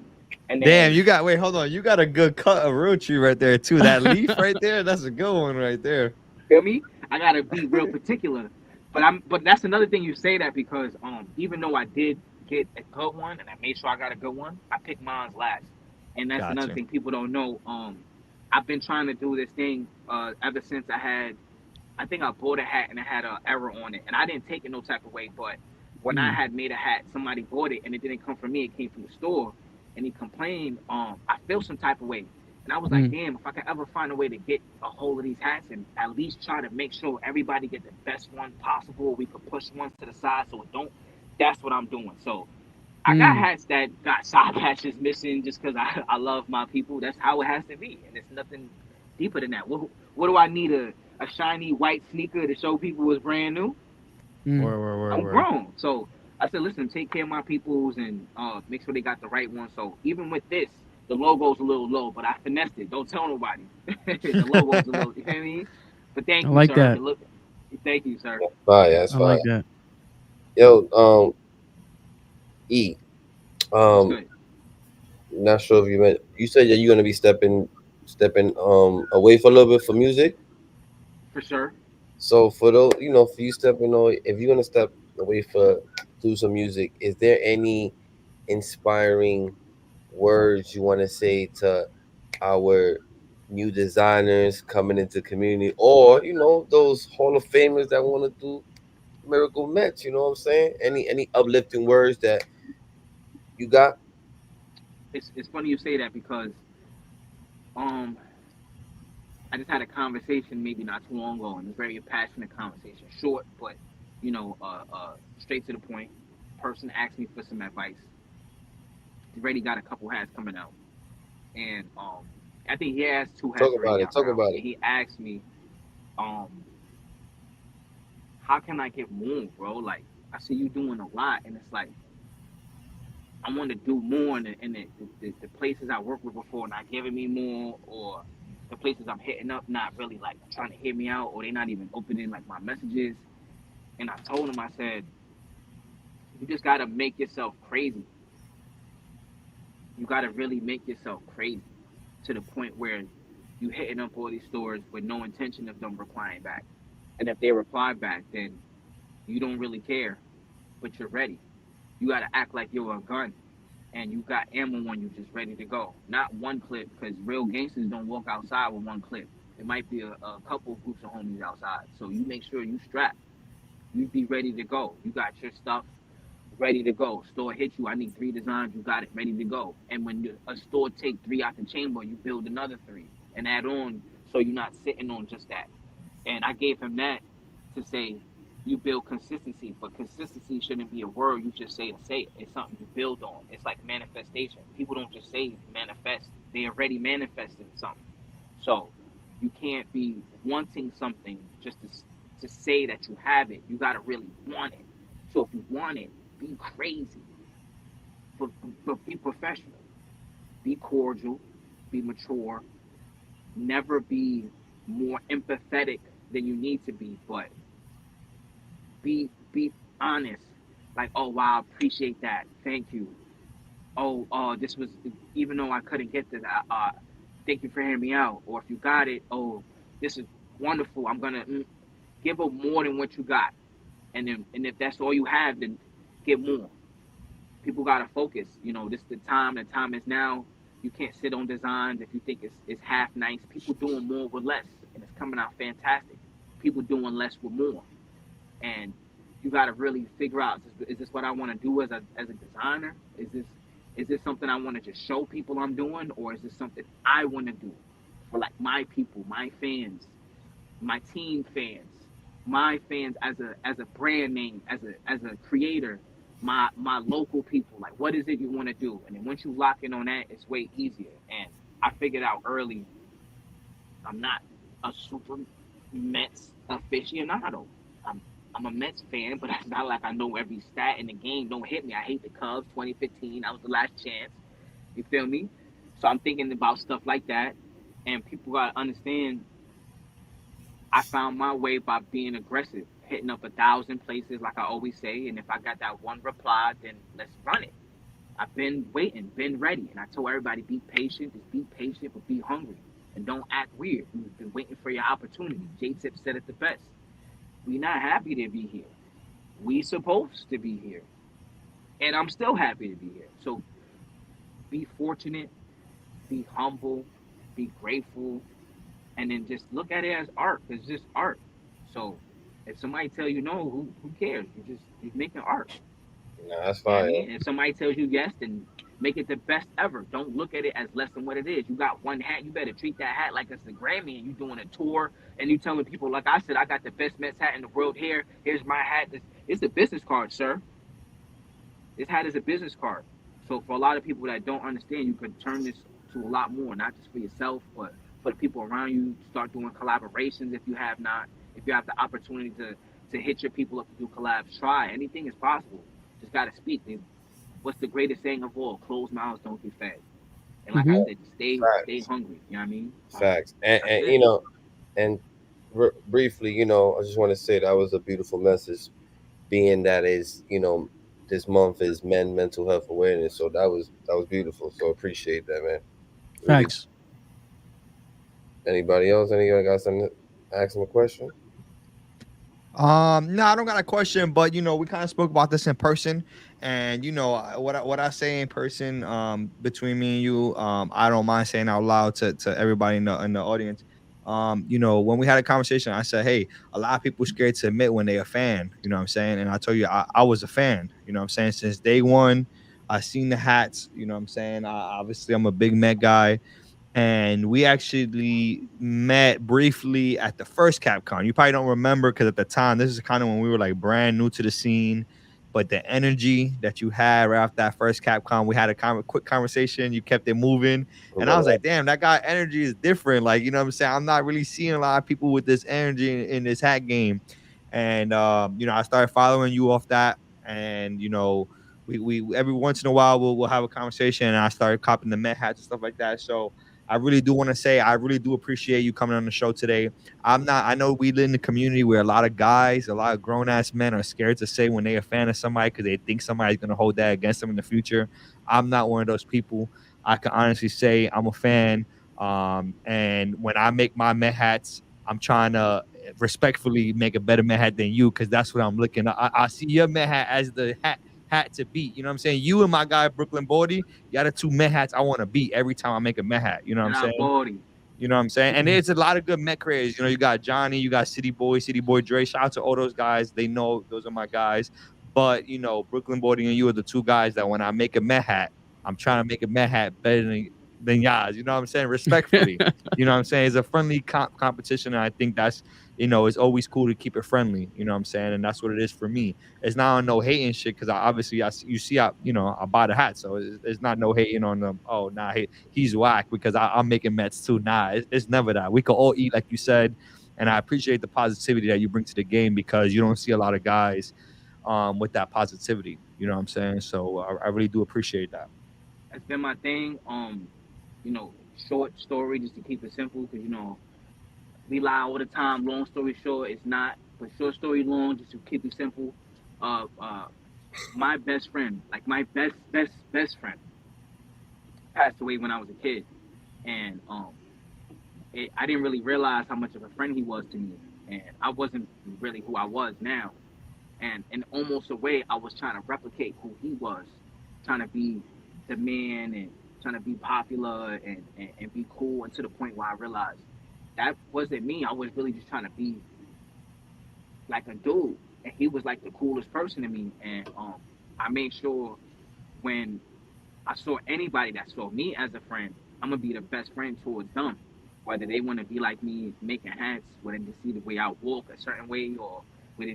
And Damn, then wait, hold on. You got a good cut of real tree right there too. That leaf right there, that's a good one right there. feel me? I gotta be real particular. But that's another thing you say that because even though I did get a good one and I made sure I got a good one, I picked mine last. And that's another Gotcha. thing people don't know. I've been trying to do this thing ever since I think I bought a hat and it had an error on it. And I didn't take it no type of way, but when I had made a hat, somebody bought it and it didn't come from me, it came from the store. And he complained, I feel some type of way. And I was like, damn, if I could ever find a way to get a hold of these hats and at least try to make sure everybody get the best one possible, we could push ones to the side so it don't. That's what I'm doing. So I got hats that got side patches missing just because I love my people. That's how it has to be. And it's nothing deeper than that. What do I need a shiny white sneaker to show people it's brand new? I'm Word. grown. So I said, listen, take care of my peoples and make sure they got the right one. So even with this, the logo's a little low, but I finessed it. Don't tell nobody. The logo's a little, you know what I mean? But I thank you, like sir. that. Thank you, sir. Fine, that's I fine. like that. Yo, E. What's good? Not sure if you meant. You said that you're gonna be stepping away for a little bit for music. For sure. So for those, for you stepping away, if you're gonna step away for do some music, is there any inspiring words you want to say to our new designers coming into community, or those Hall of Famers that want to do Miracle Mets? You know what I'm saying? Any uplifting words that you got? It's funny you say that because um I just had a conversation maybe not too long ago, and it's a very passionate conversation, short but straight to the point. Person asked me for some advice. He already got a couple hats coming out, and I think he has 2 hats Talk already about it. out Talk now. about And it. he asked me, um, how can I get more, bro? Like I see you doing a lot, and it's like I want to do more, and the places I worked with before not giving me more, or the places I'm hitting up not really like trying to hear me out, or they not even opening like my messages. And I told him, I said, you just gotta make yourself crazy. You gotta really make yourself crazy to the point where you hitting up all these stores with no intention of them replying back. And if they reply back, then you don't really care, but you're ready. You gotta act like you're a gun and you got ammo on you just ready to go. Not one clip, because real gangsters don't walk outside with one clip. It might be a couple of groups of homies outside. So you make sure you strap. You be ready to go. You got your stuff ready to go. Store hit you. I need 3 designs. You got it ready to go. And when a store take 3 out the chamber, you build another 3 and add on. So you're not sitting on just that. And I gave him that to say you build consistency, but consistency shouldn't be a word you just say to say it. It's something you build on. It's like manifestation. People don't just say manifest. They already manifested something. So you can't be wanting something just to say that you have it. You gotta really want it. So if you want it, be crazy, but, but be professional, be cordial, be mature, never be more empathetic than you need to be, but Be honest. Like, oh wow, appreciate that. Thank you. Oh, this was, even though I couldn't get to that. Thank you for hearing me out. Or if you got it, oh, this is wonderful. I'm gonna give up more than what you got. And if that's all you have, then give more. People gotta focus. You know, this is the time. The time is now. You can't sit on designs if you think it's half nice. People doing more with less, and it's coming out fantastic. People doing less with more, and you got to really figure out: is this what I want to do as a designer? Is this something I want to just show people I'm doing, or is this something I want to do for like my people, my fans, my team fans, my fans as a brand name, as a creator, my local people. Like, what is it you want to do? And then once you lock in on that, it's way easier. And I figured out early, I'm not a super Mets aficionado. I'm I'm a Mets fan, but it's not like I know every stat in the game. Don't hit me. I hate the Cubs. 2015, that was the last chance. You feel me? So I'm thinking about stuff like that, and people gotta understand. I found my way by being aggressive, hitting up 1,000 places, like I always say. And if I got that one reply, then let's run it. I've been waiting, been ready, and I told everybody be patient. Just be patient, but be hungry, and don't act weird. You've been waiting for your opportunity. J Tip said it the best. We not happy to be here. We supposed to be here, and I'm still happy to be here. So be fortunate, be humble, be grateful, and then just look at it as art. It's just art. So if somebody tell you no, who cares? You're making art. Nah, that's You know what I fine. mean? And if somebody tells you yes, then make it the best ever. Don't look at it as less than what it is. You got one hat, you better treat that hat like it's a Grammy, and you doing a tour and you telling people, like I said, I got the best Mets hat in the world here. Here's my hat. It's a business card, sir. This hat is a business card. So for a lot of people that don't understand, you could turn this to a lot more, not just for yourself, but for the people around you. Start doing collaborations if you have not. If you have the opportunity to hit your people up to do collabs, try. Anything is possible. Just gotta speak. What's the greatest saying of all? Closed mouths don't get fed. And like I Hmm. said, stay Facts, hungry. You know what I mean? facts, That's and it. and briefly, I just want to say that was a beautiful message, being that is, this month is mental health awareness. So that was beautiful. So appreciate that, man. Really. Facts. Anybody else? Anybody got something? Ask him a question. No, I don't got a question, but we kind of spoke about this in person, and what I say in person, between me and you, I don't mind saying out loud to everybody in the audience. When we had a conversation, I said, hey, a lot of people scared to admit when they a fan. You know what I'm saying? And I told you I was a fan. You know what I'm saying? Since day one, I seen the hats. You know what I'm saying? Obviously, I'm a big Met guy, and we actually met briefly at the first CapCon. You probably don't remember because at the time, this is kind of when we were like brand new to the scene. But the energy that you had right after that first CapCon, we had a quick conversation. You kept it moving, and I Remember was that? like, "Damn, that guy energy is different." Like, you know what I'm saying? I'm not really seeing a lot of people with this energy in this hat game. And I started following you off that, and we every once in a while we'll have a conversation, and I started copying the Met hats and stuff like that. So I really do want to say I really do appreciate you coming on the show today. I know we live in a community where a lot of guys, a lot of grown ass men are scared to say when they're a fan of somebody because they think somebody's gonna hold that against them in the future. I'm not one of those people. I can honestly say I'm a fan. And when I make my Met hats, I'm trying to respectfully make a better Met hat than you because that's what I'm looking at. I see your Met hat as the hat to beat. You know what I'm saying? You and my guy Brooklyn Bodie, y'all the two Met hats I want to beat every time I make a Met hat. You know what I'm And our saying? body. You know what I'm saying? And there's a lot of good Met creators. You got Johnny, you got City Boy Dre. Shout out to all those guys. They know those are my guys. But Brooklyn Boarding and you are the two guys that when I make a Met hat, I'm trying to make a Met hat better than y'all. You know what I'm saying? Respectfully. You know what I'm saying? It's a friendly competition, and I think that's it's always cool to keep it friendly. You know what I'm saying? And that's what it is for me. It's not on no hating shit because obviously you see I buy the hat, so it's not no hating on them. Oh nah, he's whack because I'm making Mets too. Nah, it's never that. We could all eat like you said, and I appreciate the positivity that you bring to the game because you don't see a lot of guys with that positivity. You know what I'm saying? So I really do appreciate that. That's been my thing. Short story just to keep it simple, because we lie all the time. Long story short, it's not. But short story long, just to keep it simple, my best friend, like my best friend, passed away when I was a kid, and I didn't really realize how much of a friend he was to me, and I wasn't really who I was now, and in almost a way, I was trying to replicate who he was, trying to be the man and trying to be popular and be cool, and to the point where I realized that wasn't me. I was really just trying to be like a dude, and he was like the coolest person to me, and I made sure when I saw anybody that saw me as a friend, I'm gonna be the best friend towards them. Whether they want to be like me, making hats, whether they see the way I walk a certain way, or whether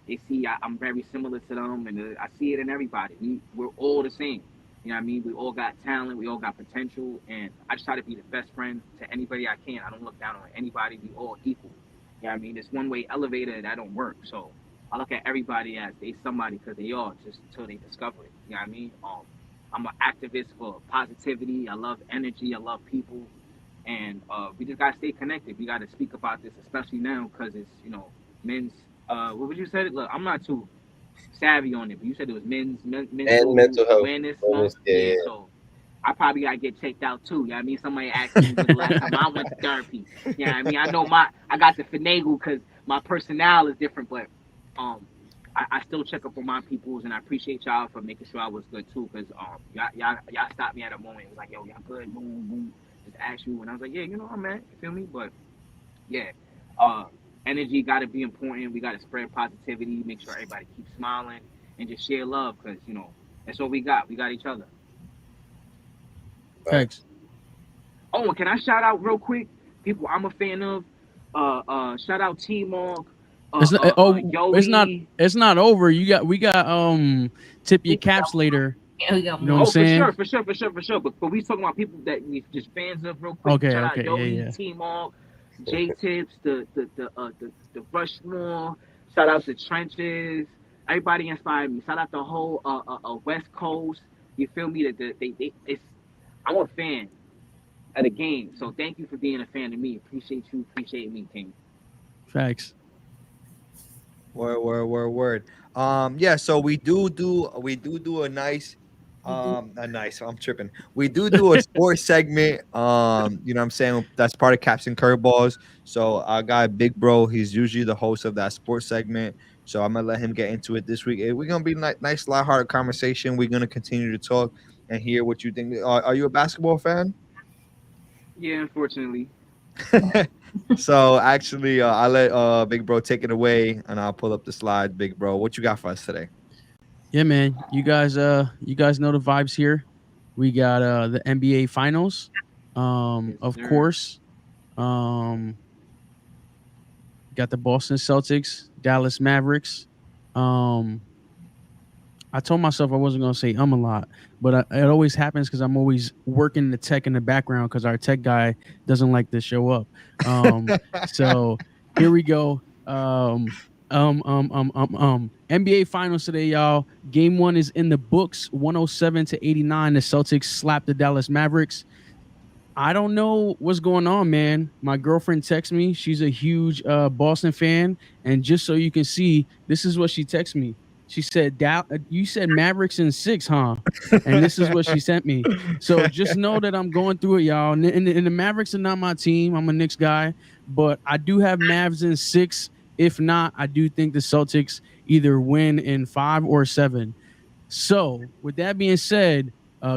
they see I'm very similar to them, and I see it in everybody. We're all the same. You know what I mean? We all got talent, we all got potential, and I just try to be the best friend to anybody I can. I don't look down on anybody. We all equal. You know what I mean? This one way elevator that don't work. So I look at everybody as they somebody because they are, just until they discover it. You know what I mean? I'm an activist for positivity. I love energy. I love people, and we just gotta stay connected. We gotta speak about this, especially now, because it's men's. What would you say? Look, I'm not too savvy on it, but you said it was And mental mental health awareness month. awareness. Yeah, Yeah, yeah. so I probably gotta get checked out too. You know what I mean? Somebody asked me when the last time I went to therapy. You know what I mean? I know I got the finagle because my personnel is different, but I still check up on my peoples, and I appreciate y'all for making sure I was good too, because y'all stopped me at a moment. It was like, yo, y'all good, boom, boom. Just ask you, and I was like, yeah, I'm at, you feel me? But yeah, uh, energy got to be important. We got to spread positivity, make sure everybody keeps smiling, and just share love, because that's what we got. We got each other. Thanks. Oh, and can I shout out real quick people I'm a fan of? Shout out T Mark, It's not, Yogi. it's not over. We got tip your caps later. Yeah, we got You know more. what I'm saying? For sure. But we talking about people that we just fans of real quick. Okay, Shout out okay, Yogi, yeah. T Mark, J Tips, the Rushmore. Shout out to Trenches. Everybody inspired me. Shout out the whole West Coast. You feel me? That it's I'm a fan of the game. So thank you for being a fan of me. Appreciate you. Appreciate me, King. Facts. Word. Yeah, so we do a nice I'm tripping. We do a sports segment. You know what I'm saying? That's part of Caps and Curveballs. So I got Big Bro, he's usually the host of that sports segment. So I'm gonna let him get into it this week. We're gonna be nice, lighthearted conversation. We're gonna continue to talk and hear what you think. Are you a basketball fan? Yeah, unfortunately. So actually, I'll let Big Bro take it away, and I'll pull up the slide. Big Bro, what you got for us today? Yeah, man. You guys know the vibes here. We got the NBA finals. Yes, Of sir. course. Um got the Boston Celtics, Dallas Mavericks. Um I told myself I wasn't gonna say a lot, but it always happens because I'm always working the tech in the background because our tech guy doesn't like to show up. So here we go. NBA Finals today, y'all. Game 1 is in the books, 107-89. The Celtics slapped the Dallas Mavericks. I don't know what's going on, man. My girlfriend texts me. She's a huge Boston fan, and just so you can see, this is what she texts me. She said, "You said Mavericks in 6, huh?" And this is what she sent me. So just know that I'm going through it, y'all. And the Mavericks are not my team. I'm a Knicks guy, but I do have Mavs in 6. If not, I do think the Celtics either win in 5 or 7. So, with that being said,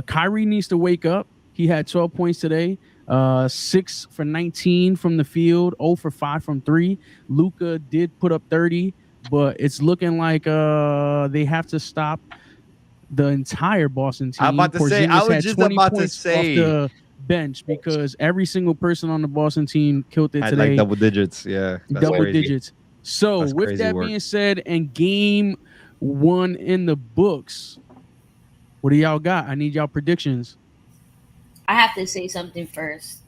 Kyrie needs to wake up. He had 12 points today, 6 for 19 from the field, 0 for 5 from 3. Luka did put up 30, but it's looking like they have to stop the entire Boston I'm team. about to say, I Porzingis was had just 20 about to points off say, the bench because every single person on the Boston team killed it had like today, double digits. Yeah, that's double crazy. digits. So, That's with crazy that work. being said, and game 1 in the books, what do y'all got? I need y'all predictions. I have to say something first.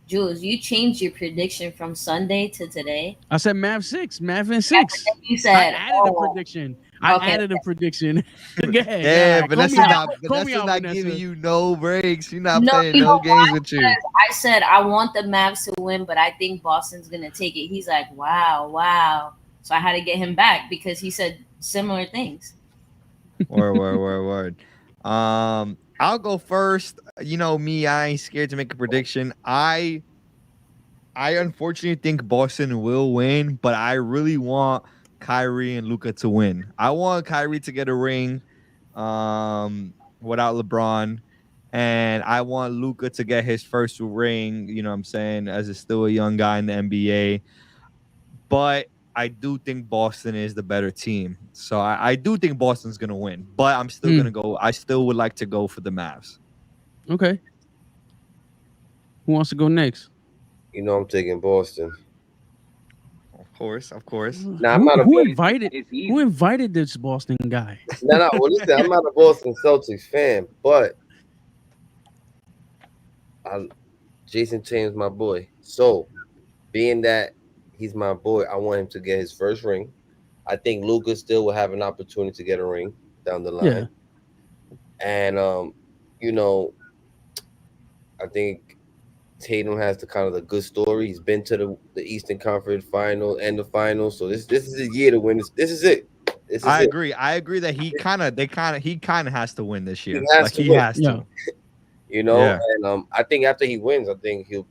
Jules, you changed your prediction from Sunday to today. I said Mav 6, Mav in 6. You I said, added a prediction. okay. Go ahead. Yeah, Yeah, call me out. Call me Vanessa's out, not giving Vanessa. you no breaks. She's not No, playing you no know games why? with you. Because I said I want the Mavs to win, but I think Boston's gonna take it. He's like, wow. So I had to get him back because he said similar things. Word. I'll go first. You know me, I ain't scared to make a prediction. I unfortunately think Boston will win, but I really want Kyrie and Luka to win. I want Kyrie to get a ring without LeBron. And I want Luka to get his first ring, you know what I'm saying, as still a young guy in the NBA. But I do think Boston is the better team. So I do think Boston's gonna win. But I'm still gonna go. I still would like to go for the Mavs. Okay. Who wants to go next? You know I'm taking Boston. Of course. Now, I'm not a Who Boston. invited It's easy. who invited this Boston guy? No. Well, listen, I'm not a Boston Celtics fan, but Jason Tatum's my boy. So, being that he's my boy, I want him to get his first ring. I think Luka still will have an opportunity to get a ring down the line. Yeah. And you know, I think Tatum has the kind of the good story. He's been to the Eastern Conference Final and the finals. So this is his year to win. This is it. I agree that he kind of has to win this year. He has to. Yeah. You know, Yeah. and I think after he wins, I think he'll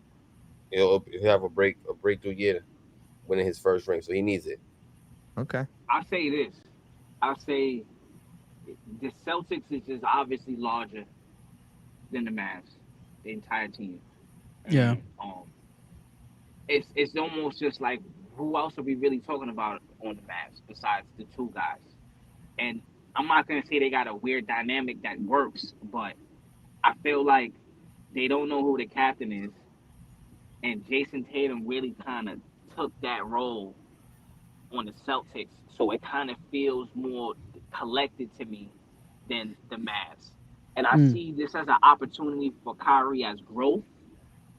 have a breakthrough year, winning his first ring. So he needs it. Okay. I'll say this. I'll say the Celtics is just obviously larger than the Mavs, the entire team. Yeah. And, it's almost just like, who else are we really talking about on the Mavs besides the two guys? And I'm not gonna say they got a weird dynamic that works, but I feel like they don't know who the captain is, and Jason Tatum really kind of took that role on the Celtics, so it kind of feels more collected to me than the Mavs. And I see this as an opportunity for Kyrie as growth,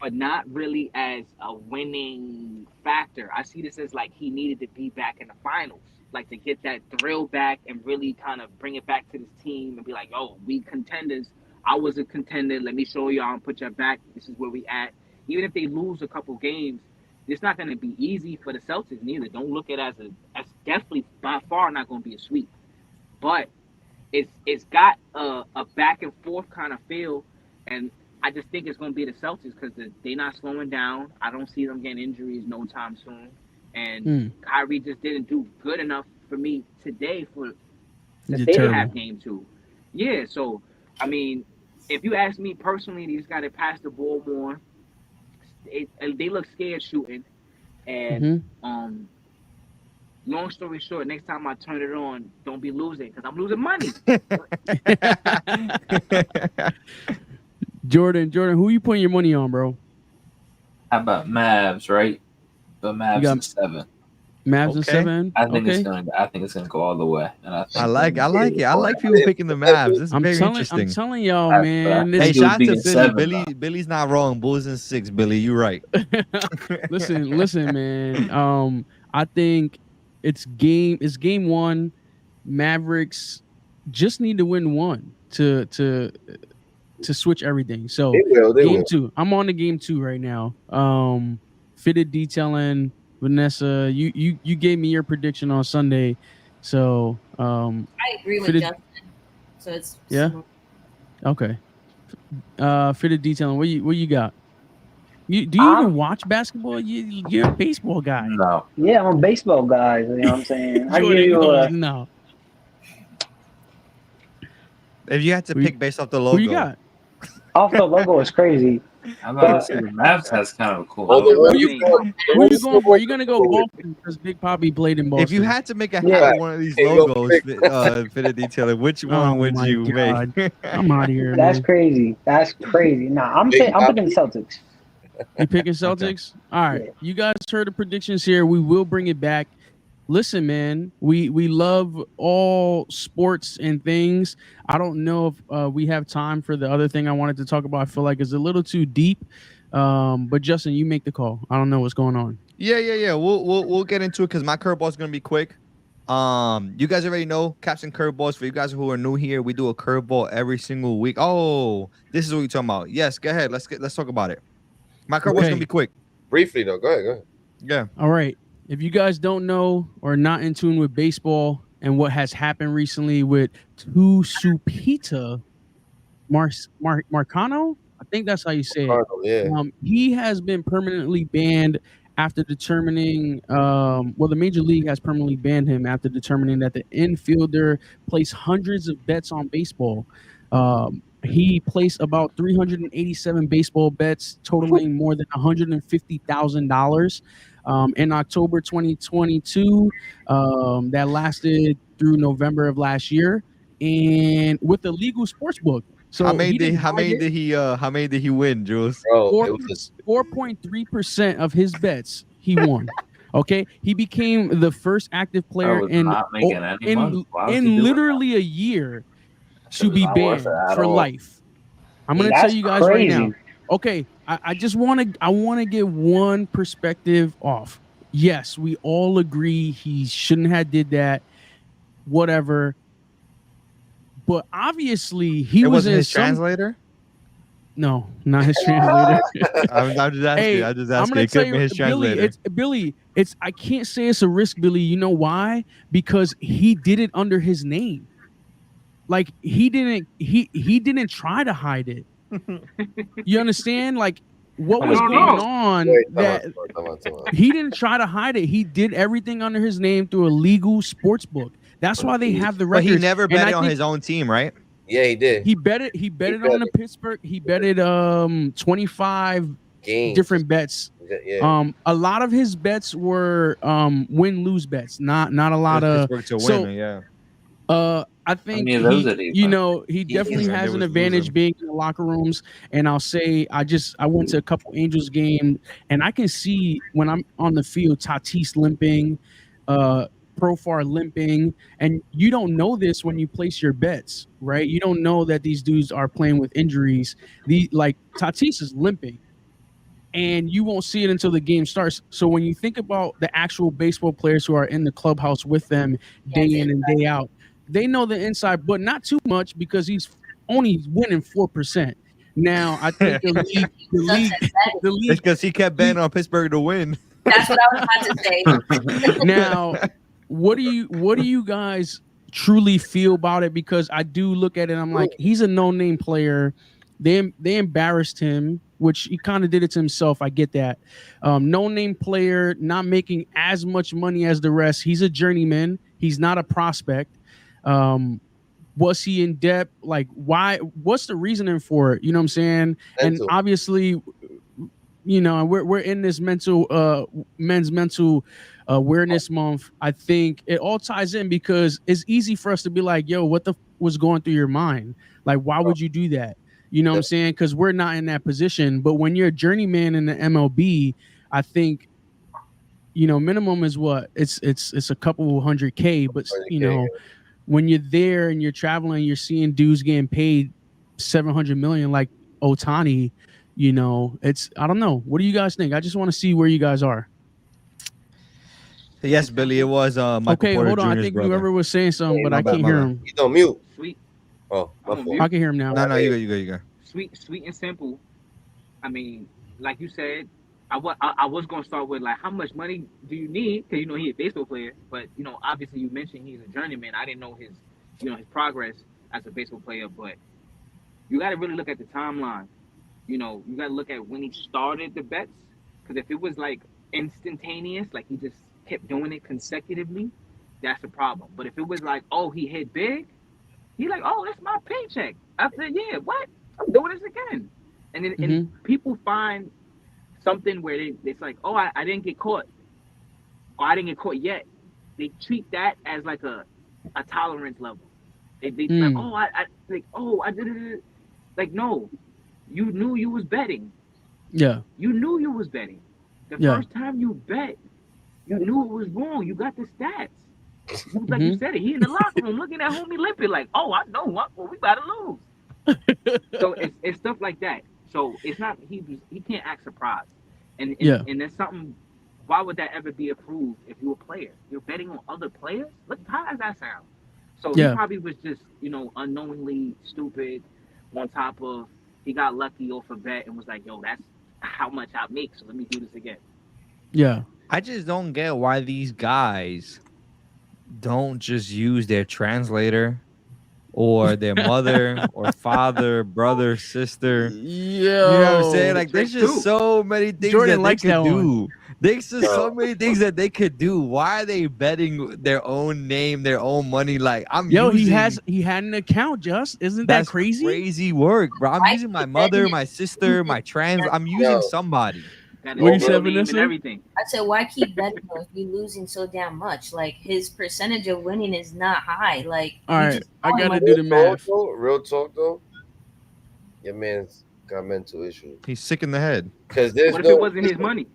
but not really as a winning factor. I see this as like he needed to be back in the finals, like to get that thrill back and really kind of bring it back to this team and be like, oh, we contenders. I was a contender. Let me show y'all and put your back. This is where we at. Even if they lose a couple games, it's not going to be easy for the Celtics neither. Don't look at it as definitely by far not going to be a sweep. But it's got a back and forth kind of feel, and I just think it's going to be the Celtics because they're not slowing down. I don't see them getting injuries no time soon. And Kyrie just didn't do good enough for me today to stay to have game 2. Yeah, so, I mean, if you ask me personally, these got to pass the ball more. They look scared shooting. And long story short, next time I turn it on, don't be losing because I'm losing money. Jordan, who you putting your money on, bro? How about Mavs, right? The Mavs in 7. Mavs in 7. I think it's gonna go all the way. And I like it. I like people picking the Mavs. This is very interesting. I'm telling y'all, man. Hey, shout out to Billy. 7, Billy's not wrong. Bulls in 6. Billy, you right. listen, man. I think it's game 1. Mavericks just need to win 1 to switch everything. So game 2. I'm on the game 2 right now. Fitted detailing. Vanessa, you gave me your prediction on Sunday, so I agree with Justin. So it's okay. Fitted detailing. What you got? Do you even watch basketball? You're a baseball guy. No. Yeah, I'm a baseball guy. You know what I'm saying? I give Jordan you goes, no. If you had to pick based off the logo, Who you got? Off the logo is crazy. I'm about to say the Mavs has kind of a cool. Who you going for? You're gonna go Boston because Big Poppy played in Boston. If you had to make a hat with one of these logos, fitted detailing, which one would you make? I'm out of here. That's man. crazy. That's crazy. Nah, I'm picking Celtics. You picking Celtics? All right. You guys heard the predictions here. We will bring it back. Listen, man, we love all sports and things. I don't know if we have time for the other thing I wanted to talk about. I feel like it's a little too deep. But Justin, you make the call. I don't know what's going on. Yeah. We'll get into it because my curveball is gonna be quick. You guys already know Captain Curveballs. For you guys who are new here, we do a curveball every single week. Oh, this is what you're talking about. Yes, go ahead. Let's talk about it. My curveball's gonna be quick. Briefly though, go ahead. Yeah. All right. if you guys don't know or not in tune with baseball and what has happened recently with Tusupita Marcano, I think that's how you say it. Yeah. He has been permanently banned after determining. Well, the major league has permanently banned him after determining that the infielder placed hundreds of bets on baseball. He placed about 387 baseball bets, totaling more than $150,000 in October 2022. That lasted through November of last year, and with the legal sports book. So he didn't how many did he win, Jules? Bro, it was 4.3% of his bets he won. Okay, he became the first active I player was in not making any money. Why was he in doing literally a year that? Shit to was be not worth it banned at for all. life. I'm gonna tell That's you guys right now. crazy. Okay, I just want to get one perspective off. Yes, we all agree he shouldn't have did that. Whatever. But obviously he It was wasn't in his some. translator. No, not his translator. I'm just asking. Hey, I'm just I'm asking. gonna It tell could be you, his Billy. translator. It's I can't say it's a risk, Billy. You know why? Because he did it under his name. Like he didn't try to hide it. You understand? Like what I was don't going know. on wait, that come on. he didn't try to hide it. He did everything under his name through a legal sports book. That's why they have the But he records. never And bet I it on think his own team, right? Yeah, he did. he betted on the betted Pittsburgh. He betted 25 games. different bets. Yeah. A lot of his bets were win lose bets, not a It lot was of. Pittsburgh to So win. Yeah. I think mean, those are he defense. he definitely and they has an was advantage losing. being in the locker rooms. And I'll say I went to a couple Angels game, and I can see when I'm on the field Tatis limping, Profar limping, and you don't know this when you place your bets, right? You don't know that these dudes are playing with injuries. Like Tatis is limping, and you won't see it until the game starts. So when you think about the actual baseball players who are in the clubhouse with them day in and day out, they know the inside, but not too much because he's only winning 4%. Now I think the It's league. because he kept betting on Pittsburgh to win. That's what I was about to say. Now, what do you guys truly feel about it? Because I do look at it, I'm like, he's a no-name player. They embarrassed him, which he kind of did it to himself. I get that. No-name player, not making as much money as the rest. He's a journeyman. He's not a prospect. Was he in debt? Like, why? What's the reasoning for it? You know what I'm saying? And Mental. obviously, we're in this men's mental awareness month. I think it all ties in because it's easy for us to be like, yo, what the was going through your mind? Like, why would you do that? You know what I'm saying? Because we're not in that position. But when you're a journeyman in the MLB, I think minimum is what it's a couple $100K, but when you're there and you're traveling, you're seeing dudes getting paid 700 million like Otani. It's I don't know. What do you guys think? I just want to see where you guys are. Yes, Billy. It was Michael Okay, Porter hold on. I Jr.'s think brother. whoever was saying something, but my I bad, can't my hear bad. him. He's on mute. Sweet. Oh, my I'm on fault. mute. I can hear him now. No, you go. Sweet and simple. I mean, like you said, I was gonna start with like how much money do you need? Because he's a baseball player, but obviously you mentioned he's a journeyman. I didn't know his progress as a baseball player, but you got to really look at the timeline. You got to look at when he started the bets, because if it was like instantaneous, like he just kept doing it consecutively, that's the problem. But if it was like, oh, he hit big, he like, oh, that's my paycheck. After a year, what? I'm doing this again. And then and people find something where it's like, oh, I didn't get caught, or I didn't get caught yet. They treat that as like a tolerance level. They like, oh, I did it. Like, no, you knew you was betting. Yeah. You knew you was betting. The first time you bet, you knew it was wrong. You got the stats. Like you said it, he in the locker room looking at homie limping like, oh, I know what, well, we about to lose. So it's stuff like that. So it's not he can't act surprised. And that's something. Why would that ever be approved if you're a player? You're betting on other players? Look, how does that sound? So he probably was just, unknowingly stupid, on top of he got lucky off a bet and was like, yo, that's how much I make, so let me do this again. Yeah. I just don't get why these guys don't just use their translator or their mother or father, brother, sister. You know what I'm saying? Yo, Like, there's Trick just too. so many things Jordan that they likes that could one. do. There's just so No. many things that they could do. Why are they betting their own name, their own money? Like, I'm Yo, using. he had an account. Just isn't that That's crazy? crazy work, bro. I'm Why using my keep betting mother, it? my sister, my trans. I'm using Yo, somebody. Got What his you middle said, name and Vanessa? everything. I said, why keep betting though if you're losing so damn much? Like his percentage of winning is not high. Like All you right, just I saw him gotta like do the math. Real talk though, your man's got mental issues. He's sick in the head. Because there's What if it no, wasn't his money?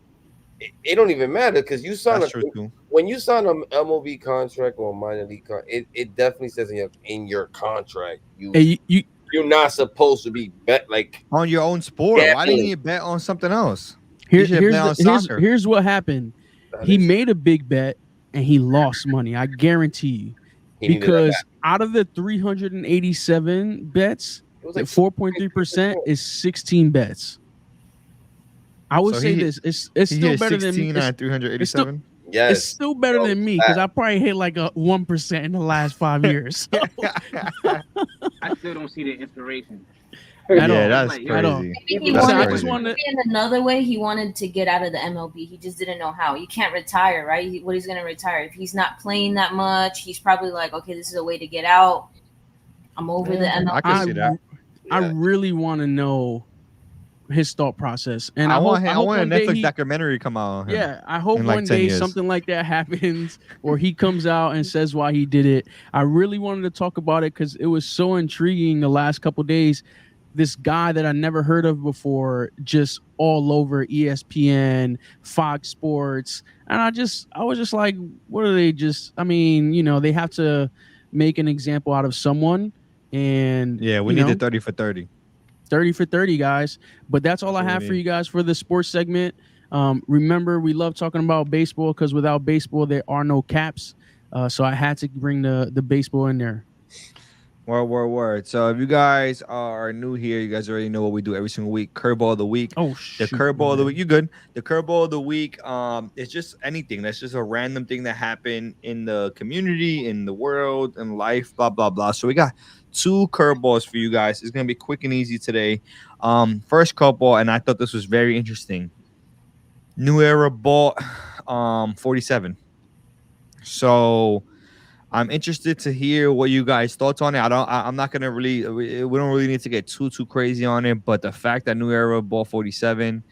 it don't even matter because you sign That's a true too. when you sign an MLB contract or a minor league it definitely says in your contract Hey, you're not supposed to be bet like On your own sport. Why didn't gambling. you bet on something else? You should bet on soccer. here's what happened. That He is, made a big bet and he lost money. I guarantee you, he needed that because back. out of the 387 bets, It was like 4.3% is 16 bets. I would So say he this: it's he still hit better than 16 out of it's still 387. it's yes. still better Bro, than me because I probably hit like a 1% in the last 5 years. I still don't see the inspiration. At Yeah, all. that's Like, At all. crazy. maybe he That's Listen, I wanted just crazy. wanted. maybe in another way he wanted to get out of the MLB. He just didn't know how. You can't retire, right? What he's gonna retire if he's not playing that much? He's probably like, okay, this is a way to get out. I'm over the Yeah, MLB. I can see that. I yeah. really want to know his thought process, and I want I I hope want a one day Netflix he. documentary come out on him Yeah, I hope in like one 10 day years. something like that happens, or he comes out and says why he did it. I really wanted to talk about it because it was so intriguing the last couple days. This guy that I never heard of before, just all over ESPN, Fox Sports, and I was just like, what are they just? I mean, they have to make an example out of someone, and Yeah, we need the 30 for 30. 30 for 30, guys. But that's all That's I what have we for need. you guys for the sports segment. Remember, we love talking about baseball because without baseball, there are no caps. So I had to bring the baseball in there. Word. So if you guys are new here, you guys already know what we do every single week. Curveball of the week. Oh, The shoot. curveball of the week. You good? The curveball of the week. It's just anything. That's just a random thing that happened in the community, in the world, in life. Blah blah blah. So we got 2 curveballs for you guys. It's gonna be quick and easy today. First couple, and I thought this was very interesting. New Era bought 47. So I'm interested to hear what you guys thoughts on it. I'm not gonna really. We don't really need to get too crazy on it. But the fact that New Era bought 47,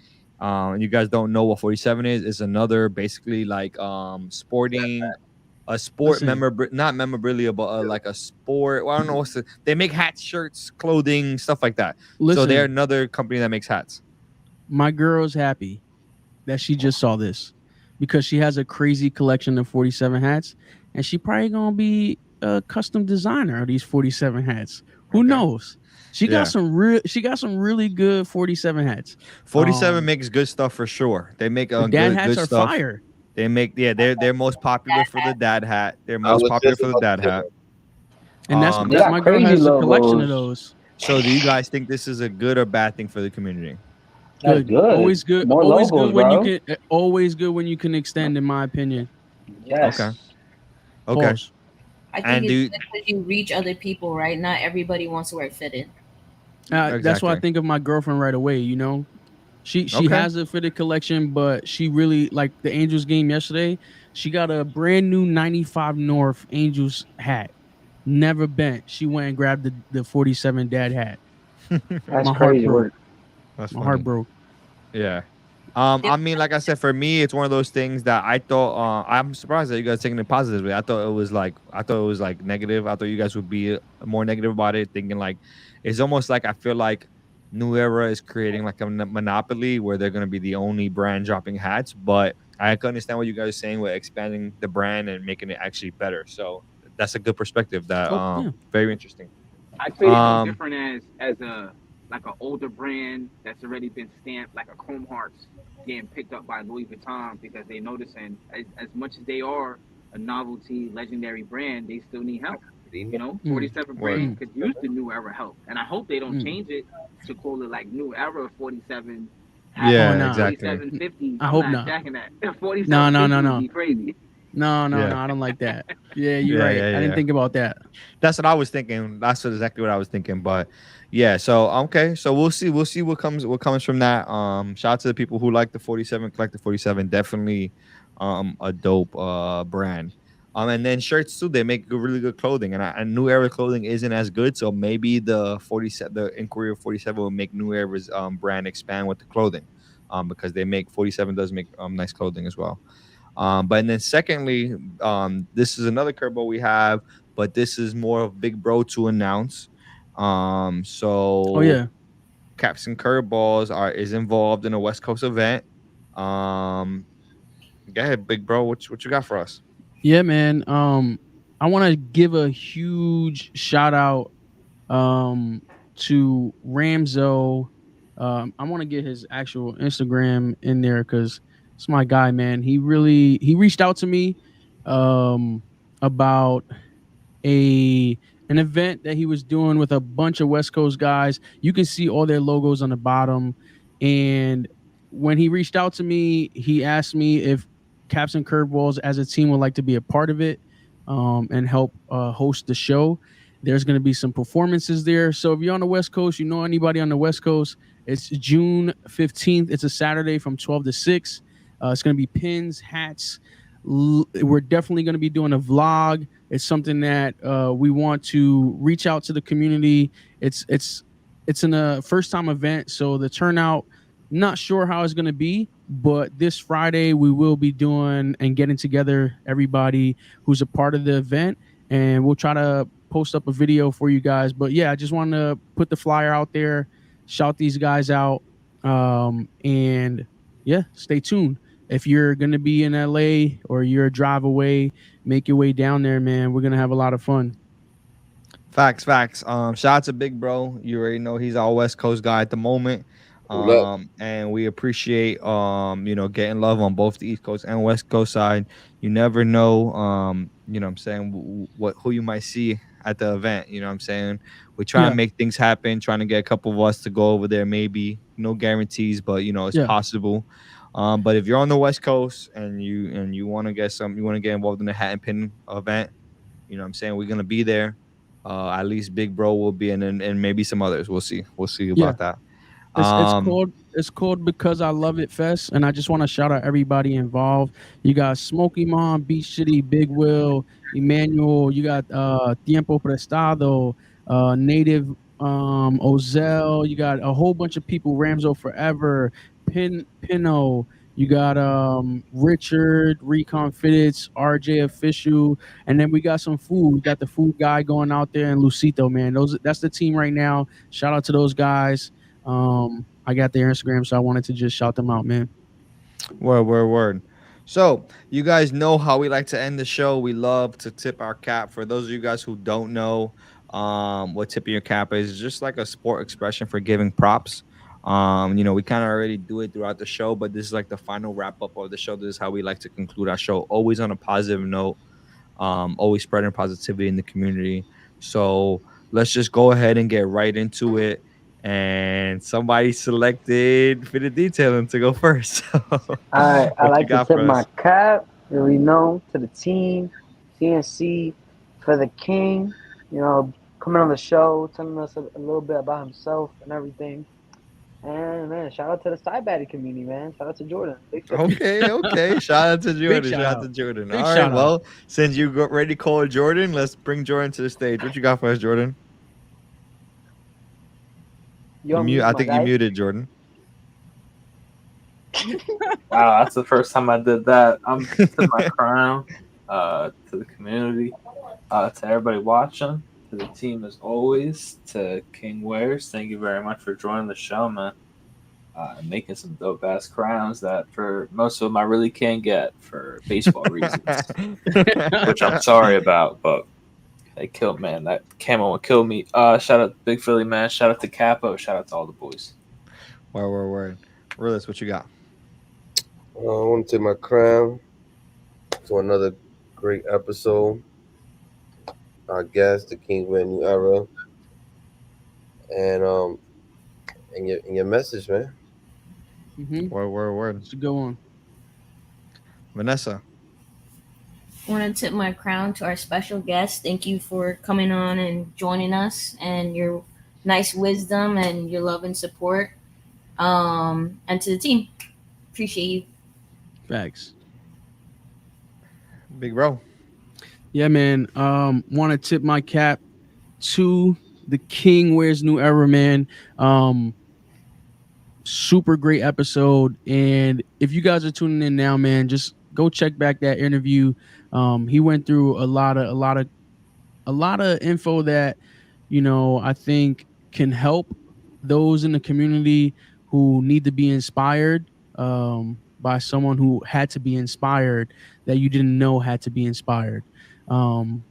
and you guys don't know what 47 is another basically like sporting a sport Listen, not memorabilia, but like a sport. Well, I don't know what's the. They make hats, shirts, clothing, stuff like that. So they're listen, another company that makes hats. my girl's happy that she just saw this because she has a crazy collection of 47 hats, and she probably gonna be a custom designer of these 47 hats. Who Okay. knows? She Yeah. got some really good 47 hats. 47 makes good stuff for sure. They make The dad hats good are stuff. fire. They make they're most popular for the dad hat. They're I most was popular just for the about dad to say hat. And that's Um, They got my girl crazy has a collection of logos. those. So do you guys think this is a good or bad thing for the community? That's Good. good. Always good. More Always logos, good when you bro. can always good when you can extend, in my opinion. Yes. Okay. Okay. Pause. I think And it's do you- good because you reach other people, right? Not everybody wants to wear fitted. That's why I Exactly. think of my girlfriend right away, She Okay. has a fitted collection, but she really like the Angels game yesterday. She got a brand new 95 North Angels hat. Never bent. She went and grabbed the 47 dad hat. That's My heart crazy broke. work. That's My funny. heart broke. Yeah. I mean, like I said, for me, it's one of those things that I thought. I'm surprised that you guys taking it positively. I thought it was like negative. I thought you guys would be more negative about it, thinking like it's almost like I feel like New Era is creating like a monopoly where they're gonna be the only brand dropping hats. But I can understand what you guys are saying with expanding the brand and making it actually better. So that's a good perspective. That Oh, yeah. very interesting. I say it's no Um, different as a like an older brand that's already been stamped, like a Chrome Hearts getting picked up by Louis Vuitton because they noticing as much as they are a novelty, legendary brand, they still need help. 47 brand could use the New Era help, and I hope they don't change it to call it like New Era 47 Oh Yeah, nah. exactly. 47.50. I I'm hope not not. jacking that. No, no, 47.50 no, would no. be crazy. No, no, Yeah, no. I don't like that. Yeah, you're yeah, right. yeah, I didn't yeah. think about that. That's what I was thinking. That's exactly what I was thinking. But yeah, so okay, so we'll see. We'll see what comes from that. Shout out to the people who like the 47, collect the 47. Definitely a dope brand. And then shirts too. They make really good clothing. And New Era clothing isn't as good. So maybe the 47 the Inquiry of 47 will make New Era's brand expand with the clothing. Because they make 47 does make nice clothing as well. But and then secondly, this is another curveball we have, but this is more of Big Bro to announce. Oh So yeah. Caps and Curveballs are is involved in a West Coast event. Um, go ahead, Big Bro. What you got for us? Yeah, man. I want to give a huge shout out um to Ramzo. I want to get his actual Instagram in there because it's my guy, man. He reached out to me about a an event that he was doing with a bunch of West Coast guys. You can see all their logos on the bottom. And when he reached out to me, he asked me if Caps and Curveballs as a team would like to be a part of it and help host the show. There's going to be some performances there. So if you're on the West Coast, you know anybody on the West Coast, it's June 15th. It's a Saturday from 12 to 6. It's going to be pins, hats. We're definitely going to be doing a vlog. It's something that we want to reach out to the community. It's in a first time event, so the turnout, not sure how it's going to be, but this Friday we will be doing and getting together everybody who's a part of the event, and we'll try to post up a video for you guys. But yeah, I just want to put the flyer out there, shout these guys out, and yeah, stay tuned. If you're going to be in LA or you're a drive away, make your way down there, man. We're gonna have a lot of fun. Facts, facts. Shout out to Big Bro. You already know he's our West Coast guy at the moment. Look, And we appreciate getting love on both the East Coast and West Coast side. You never know, what I'm saying, what who you might see at the event. You know what I'm saying? We try and Yeah, make things happen, trying to get a couple of us to go over there, maybe. No guarantees, but it's yeah, possible. But if you're on the West Coast and you want to get involved in the hat and pin event, you know what I'm saying? We're gonna be there. At least Big Bro will be and maybe some others. We'll see. We'll see yeah. about that. It's Um, called Because I Love It Fest, and I just want to shout out everybody involved. You got Smoky Mom, Beat Shitty, Big Will, Emmanuel. You got Tiempo Prestado, Native, Ozell. You got a whole bunch of people. Ramzo Forever, Pino. You got Richard, Recon Fitteds, RJ Official, and then we got some food. We got the food guy going out there and Lucito, man. That's the team right now. Shout out to those guys. I got their Instagram, so I wanted to just shout them out, man. word. So you guys know how we like to end the show. We love to tip our cap. For those of you guys who don't know, what tipping your cap is, it's just like a sport expression for giving props. We kind of already do it throughout the show, but this is like the final wrap up of the show. This is how we like to conclude our show, always on a positive note. Always spreading positivity in the community. So let's just go ahead and get right into it. And somebody selected for the detailing to go first. I What you like to got tip for my us? cap, really know, to the team, CNC, for the king, coming on the show, telling us a little bit about himself and everything. And man, shout out to the side baddie community, man. Shout out to Jordan. Big tip. Okay, okay. Shout out to Big Jordan. shout Shout out to out. Jordan. Big All right. shout out. Well, since you got ready to call Jordan, let's bring Jordan to the stage. What you got for us, Jordan? You on I mute, my think you guy. muted, Jordan. Wow, that's the first time I did that. I'm to my crown, to the community, to everybody watching, to the team as always, to King Wares. Thank you very much for joining the show, man. Making some dope ass crowns that for most of them I really can't get for baseball reasons, which I'm sorry about, but they killed, man. That camo one killed me. Shout out to Big Philly, man. Shout out to Capo. Shout out to all the boys. Word. Realist, what you got? I want to take my crown to another great episode. Our guest, the Kingsman New Era, and your message, man. Mm-hmm. Word. It's a good one. Vanessa. I want to tip my crown to our special guest. Thank you for coming on and joining us, and your nice wisdom and your love and support. And to the team, appreciate you. Facts. Big bro. Yeah, man. Want to tip my cap to the King Wears New Era, man. Super great episode. And if you guys are tuning in now, man, just go check back that interview. He went through a lot of info that I think can help those in the community who need to be inspired by someone who had to be inspired that you didn't know had to be inspired. um,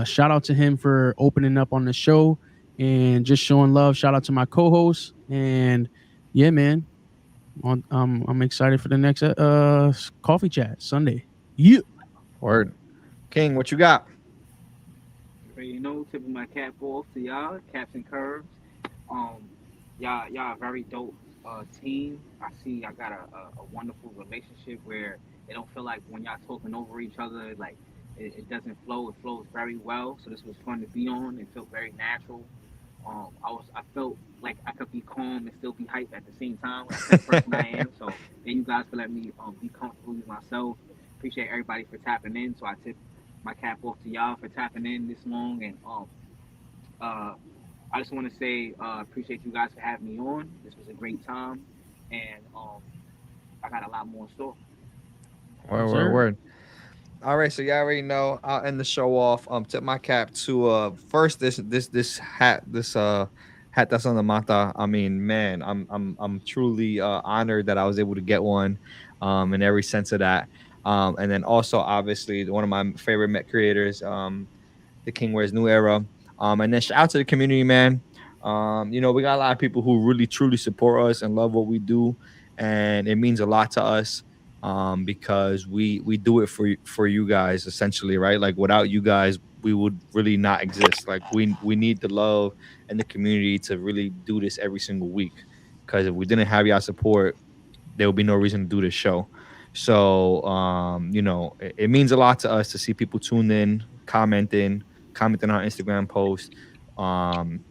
Shout out to him for opening up on the show and just showing love. Shout out to my co-host. And yeah, man, I'm excited for the next coffee chat Sunday. Yeah. Word. King, what you got? Tipping my cap off to y'all, Caps and Curves. Um, y'all a very dope team. I see y'all got a wonderful relationship where it don't feel like when y'all talking over each other, like it doesn't flow. It flows very well. So this was fun to be on. It felt very natural. I felt like I could be calm and still be hype at the same time. That's the person I am. So then you guys could let me be comfortable with myself. Appreciate everybody for tapping in. So I tip my cap off to y'all for tapping in this long. And uh, I just want to say appreciate you guys for having me on. This was a great time, and I got a lot more in store. Word, Yes, word, sir. word. All right, so y'all already know. I'll end the show off. Tip my cap to first this hat that's on the mata. I mean, man, I'm truly honored that I was able to get one, in every sense of that. And then also obviously one of my favorite Met creators, the King Wears New Era. And then shout out to the community, man. We got a lot of people who really truly support us and love what we do, and it means a lot to us, because we do it for you guys essentially, right? Like without you guys, we would really not exist. Like we need the love and the community to really do this every single week. Because if we didn't have y'all support, there would be no reason to do this show. So it means a lot to us to see people tune in, commenting on Instagram posts. Um,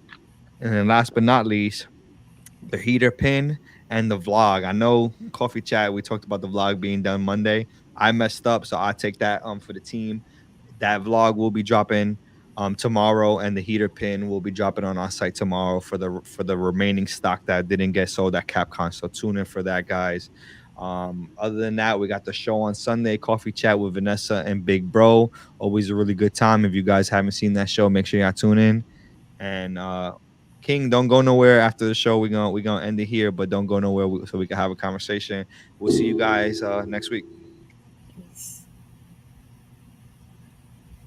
and then last but not least, the heater pin and the vlog. I know coffee chat. We talked about the vlog being done Monday. I messed up, so I take that for the team. That vlog will be dropping tomorrow, and the heater pin will be dropping on our site tomorrow for the remaining stock that didn't get sold at Capcom. So tune in for that, guys. Other than that, we got the show on Sunday, Coffee Chat with Vanessa and Big Bro. Always a really good time. If you guys haven't seen that show, make sure y'all tune in. And King, don't go nowhere after the show. We're gonna end it here, but don't go nowhere so we can have a conversation. We'll see you guys next week.